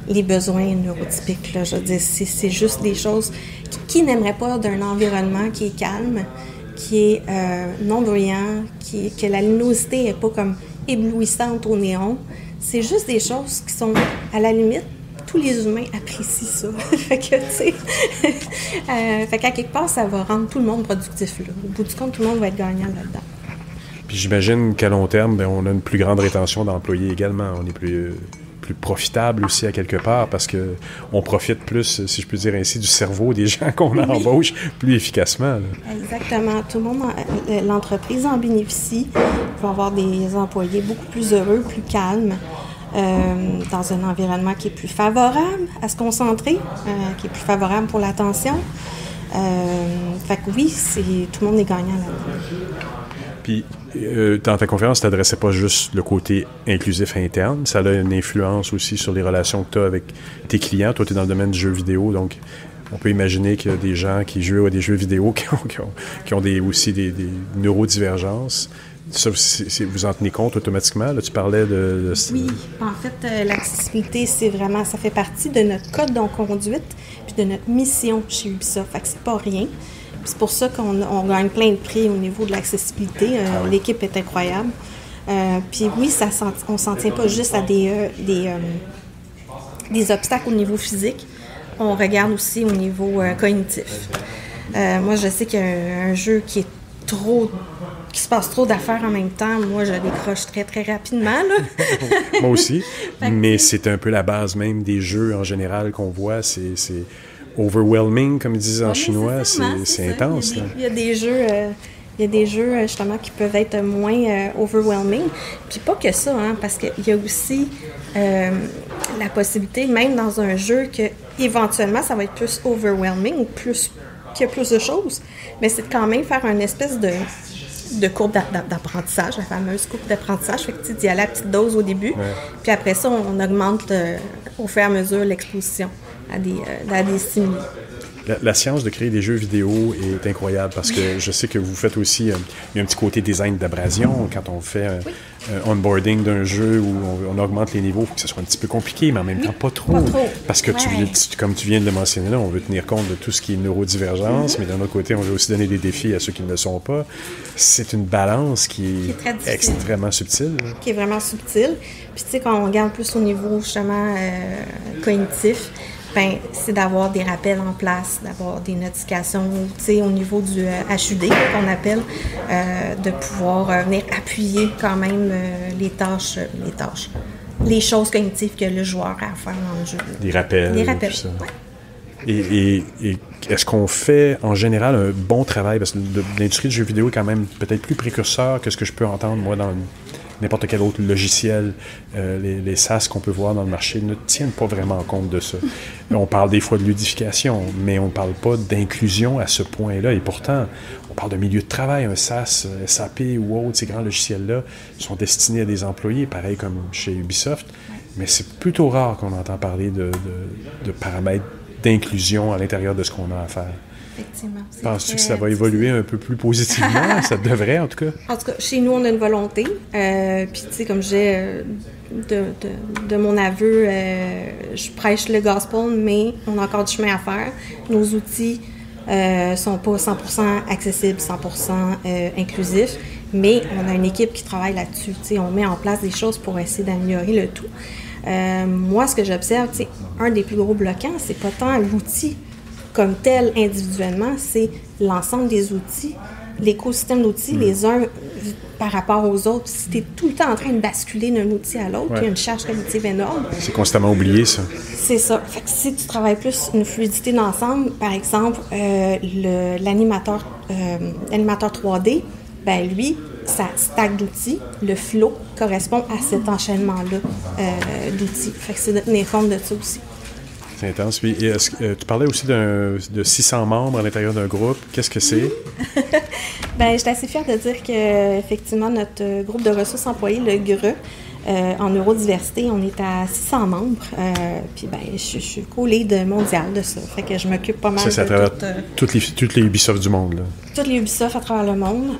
les besoins neurotypiques. Là. Je veux dire, c'est juste des choses qui n'aimeraient pas d'un environnement qui est calme, qui est non bruyant, que la luminosité n'est pas comme éblouissante au néon. C'est juste des choses qui sont, à la limite, tous les humains apprécient ça. Fait que, tu sais, fait qu'à quelque part, ça va rendre tout le monde productif. Là. Au bout du compte, tout le monde va être gagnant là-dedans. Puis j'imagine qu'à long terme, on a une plus grande rétention d'employés également. On est plus profitable aussi à quelque part parce que on profite plus, si je peux dire ainsi, du cerveau des gens qu'on embauche plus efficacement. Là. Exactement. Tout le monde, l'entreprise en bénéficie. Il va avoir des employés beaucoup plus heureux, plus calmes. Dans un environnement qui est plus favorable à se concentrer, qui est plus favorable pour l'attention. Fait que oui, tout le monde est gagnant là-dedans. Puis, dans ta conférence, tu t'adressais pas juste le côté inclusif interne, ça a une influence aussi sur les relations que tu as avec tes clients. Toi, tu es dans le domaine du jeu vidéo, donc on peut imaginer qu'il y a des gens qui jouent à des jeux vidéo qui ont aussi des neurodivergences. Ça, vous en tenez compte automatiquement? Là, tu parlais de... Oui, en fait, l'accessibilité, ça fait partie de notre code de conduite puis de notre mission chez Ubisoft. Fait que c'est pas rien. C'est pour ça qu'on gagne plein de prix au niveau de l'accessibilité. L'équipe est incroyable. Puis oui, on s'en tient pas juste à des obstacles au niveau physique. On regarde aussi au niveau cognitif. Moi, je sais qu'il y a un jeu qui se passe trop d'affaires en même temps. Moi, je décroche très, très rapidement, là. Moi aussi. Mais c'est un peu la base même des jeux en général qu'on voit. C'est overwhelming, comme ils disent en chinois. C'est intense. Il y a des jeux, justement, qui peuvent être moins overwhelming. Puis pas que ça, hein, parce qu'il y a aussi la possibilité, même dans un jeu, que éventuellement ça va être plus overwhelming, qu'il y a plus de choses. Mais c'est de quand même faire une espèce de courbe d'apprentissage, la fameuse courbe d'apprentissage. Fait que tu dis à la petite dose au début, puis après ça, on augmente au fur et à mesure l'exposition à des stimuli. La science de créer des jeux vidéo est incroyable parce que je sais que vous faites aussi, il y a un petit côté design d'abrasion quand on fait un onboarding d'un jeu où on augmente les niveaux, il faut que ce soit un petit peu compliqué, mais en même temps pas trop. Parce que comme tu viens de le mentionner là, on veut tenir compte de tout ce qui est neurodivergence, mais d'un autre côté, on veut aussi donner des défis à ceux qui ne le sont pas. C'est une balance qui est extrêmement subtile. Qui est vraiment subtile. Puis tu sais, quand on regarde plus au niveau justement cognitif, c'est d'avoir des rappels en place, d'avoir des notifications, tu sais, au niveau du HUD qu'on appelle, de pouvoir venir appuyer quand même les choses cognitives que le joueur a à faire dans le jeu. Des rappels. Des rappels, Et est-ce qu'on fait en général un bon travail, parce que l'industrie du jeu vidéo est quand même peut-être plus précurseur que ce que je peux entendre moi dans n'importe quel autre logiciel, les SaaS qu'on peut voir dans le marché ne tiennent pas vraiment compte de ça. On parle des fois de ludification, mais on ne parle pas d'inclusion à ce point-là. Et pourtant, on parle de milieu de travail. Un SaaS, SAP ou autre, ces grands logiciels-là sont destinés à des employés, pareil comme chez Ubisoft. Mais c'est plutôt rare qu'on entend parler de paramètres d'inclusion à l'intérieur de ce qu'on a à faire. Effectivement. Penses-tu que ça va évoluer un peu plus positivement? Ça devrait, en tout cas. En tout cas, chez nous, on a une volonté. Puis, tu sais, comme j'ai de mon aveu, je prêche le gospel, mais on a encore du chemin à faire. Nos outils sont pas 100% accessibles, 100% inclusifs, mais on a une équipe qui travaille là-dessus. Tu sais, on met en place des choses pour essayer d'améliorer le tout. Moi, ce que j'observe, tu sais, un des plus gros bloquants, c'est pas tant l'outil comme tel individuellement, c'est l'ensemble des outils, l'écosystème d'outils, les uns par rapport aux autres. Si tu es tout le temps en train de basculer d'un outil à l'autre, il y a une charge cognitive énorme. C'est constamment oublié, ça. C'est ça. Fait que si tu travailles plus une fluidité d'ensemble, par exemple, l'animateur 3D, lui, sa stack d'outils, le flow, correspond à cet enchaînement-là d'outils. Fait que c'est de tenir compte de ça aussi. C'est intense. Puis, tu parlais aussi de 600 membres à l'intérieur d'un groupe. Qu'est-ce que c'est? Je suis assez fière de dire qu'effectivement, notre groupe de ressources employées, le GRE, en neurodiversité, on est à 600 membres. Puis, je suis co-lead mondial de ça. Fait que je m'occupe pas mal c'est à travers toutes les Ubisoft du monde, là. Toutes les Ubisoft à travers le monde.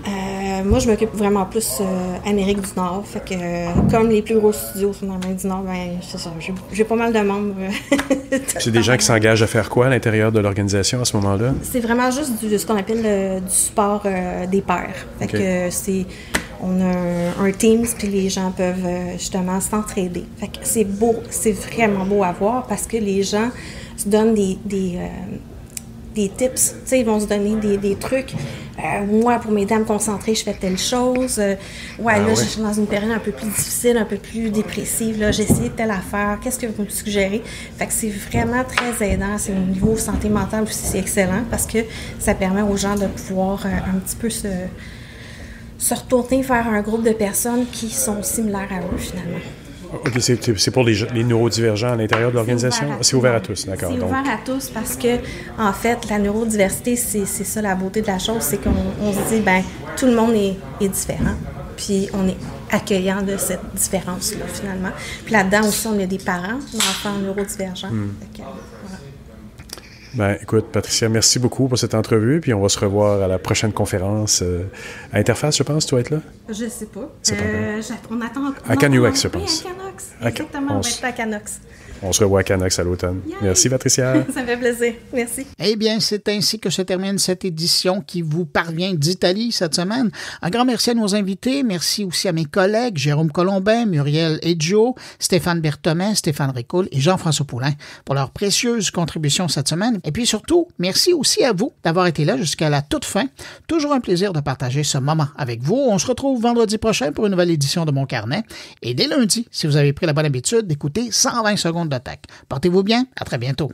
Moi, je m'occupe vraiment plus Amérique du Nord. Fait que, comme les plus gros studios sont en Amérique du Nord, c'est ça. J'ai pas mal de membres. C'est des gens qui s'engagent à faire quoi à l'intérieur de l'organisation à ce moment-là? C'est vraiment juste ce qu'on appelle du support des pairs. Fait que on a un Teams, puis les gens peuvent justement s'entraider. Fait que c'est beau, c'est vraiment beau à voir parce que les gens se donnent des tips. Tu sais, ils vont se donner des trucs. Moi, pour m'aider à me concentrer, je fais telle chose. Je suis dans une période un peu plus difficile, un peu plus dépressive. Là, j'ai essayé telle affaire. Qu'est-ce que vous me suggérez? Fait que c'est vraiment très aidant. C'est au niveau santé mentale aussi, c'est excellent parce que ça permet aux gens de pouvoir un petit peu se retourner vers un groupe de personnes qui sont similaires à eux, finalement. OK, c'est pour les neurodivergents à l'intérieur de l'organisation? C'est ouvert à tous, d'accord. C'est ouvert à tous parce que, en fait, la neurodiversité, c'est ça la beauté de la chose, c'est qu'on se dit, tout le monde est différent, puis on est accueillant de cette différence-là, finalement. Puis là-dedans aussi, on a des parents d'enfants neurodivergents. Écoute, Patricia, merci beaucoup pour cette entrevue, puis on va se revoir à la prochaine conférence à Interface, je pense. Tu vas être là? Je sais pas. C'est pas on attend... À Canucks, je pense. Oui, à Canucks. Exactement, on va être à Canucks. on se revoit à Canox à l'automne. Yeah. Merci, Patricia. Ça me fait plaisir. Merci. Eh bien, c'est ainsi que se termine cette édition qui vous parvient d'Italie cette semaine. Un grand merci à nos invités. Merci aussi à mes collègues Jérôme Colombin, Muriel Edjo, Stéphane Berthomet, Stéphane Ricoul et Jean-François Poulain pour leurs précieuses contributions cette semaine. Et puis surtout, merci aussi à vous d'avoir été là jusqu'à la toute fin. Toujours un plaisir de partager ce moment avec vous. On se retrouve vendredi prochain pour une nouvelle édition de Mon Carnet. Et dès lundi, si vous avez pris la bonne habitude d'écouter 120 secondes de tech. Portez-vous bien. À très bientôt.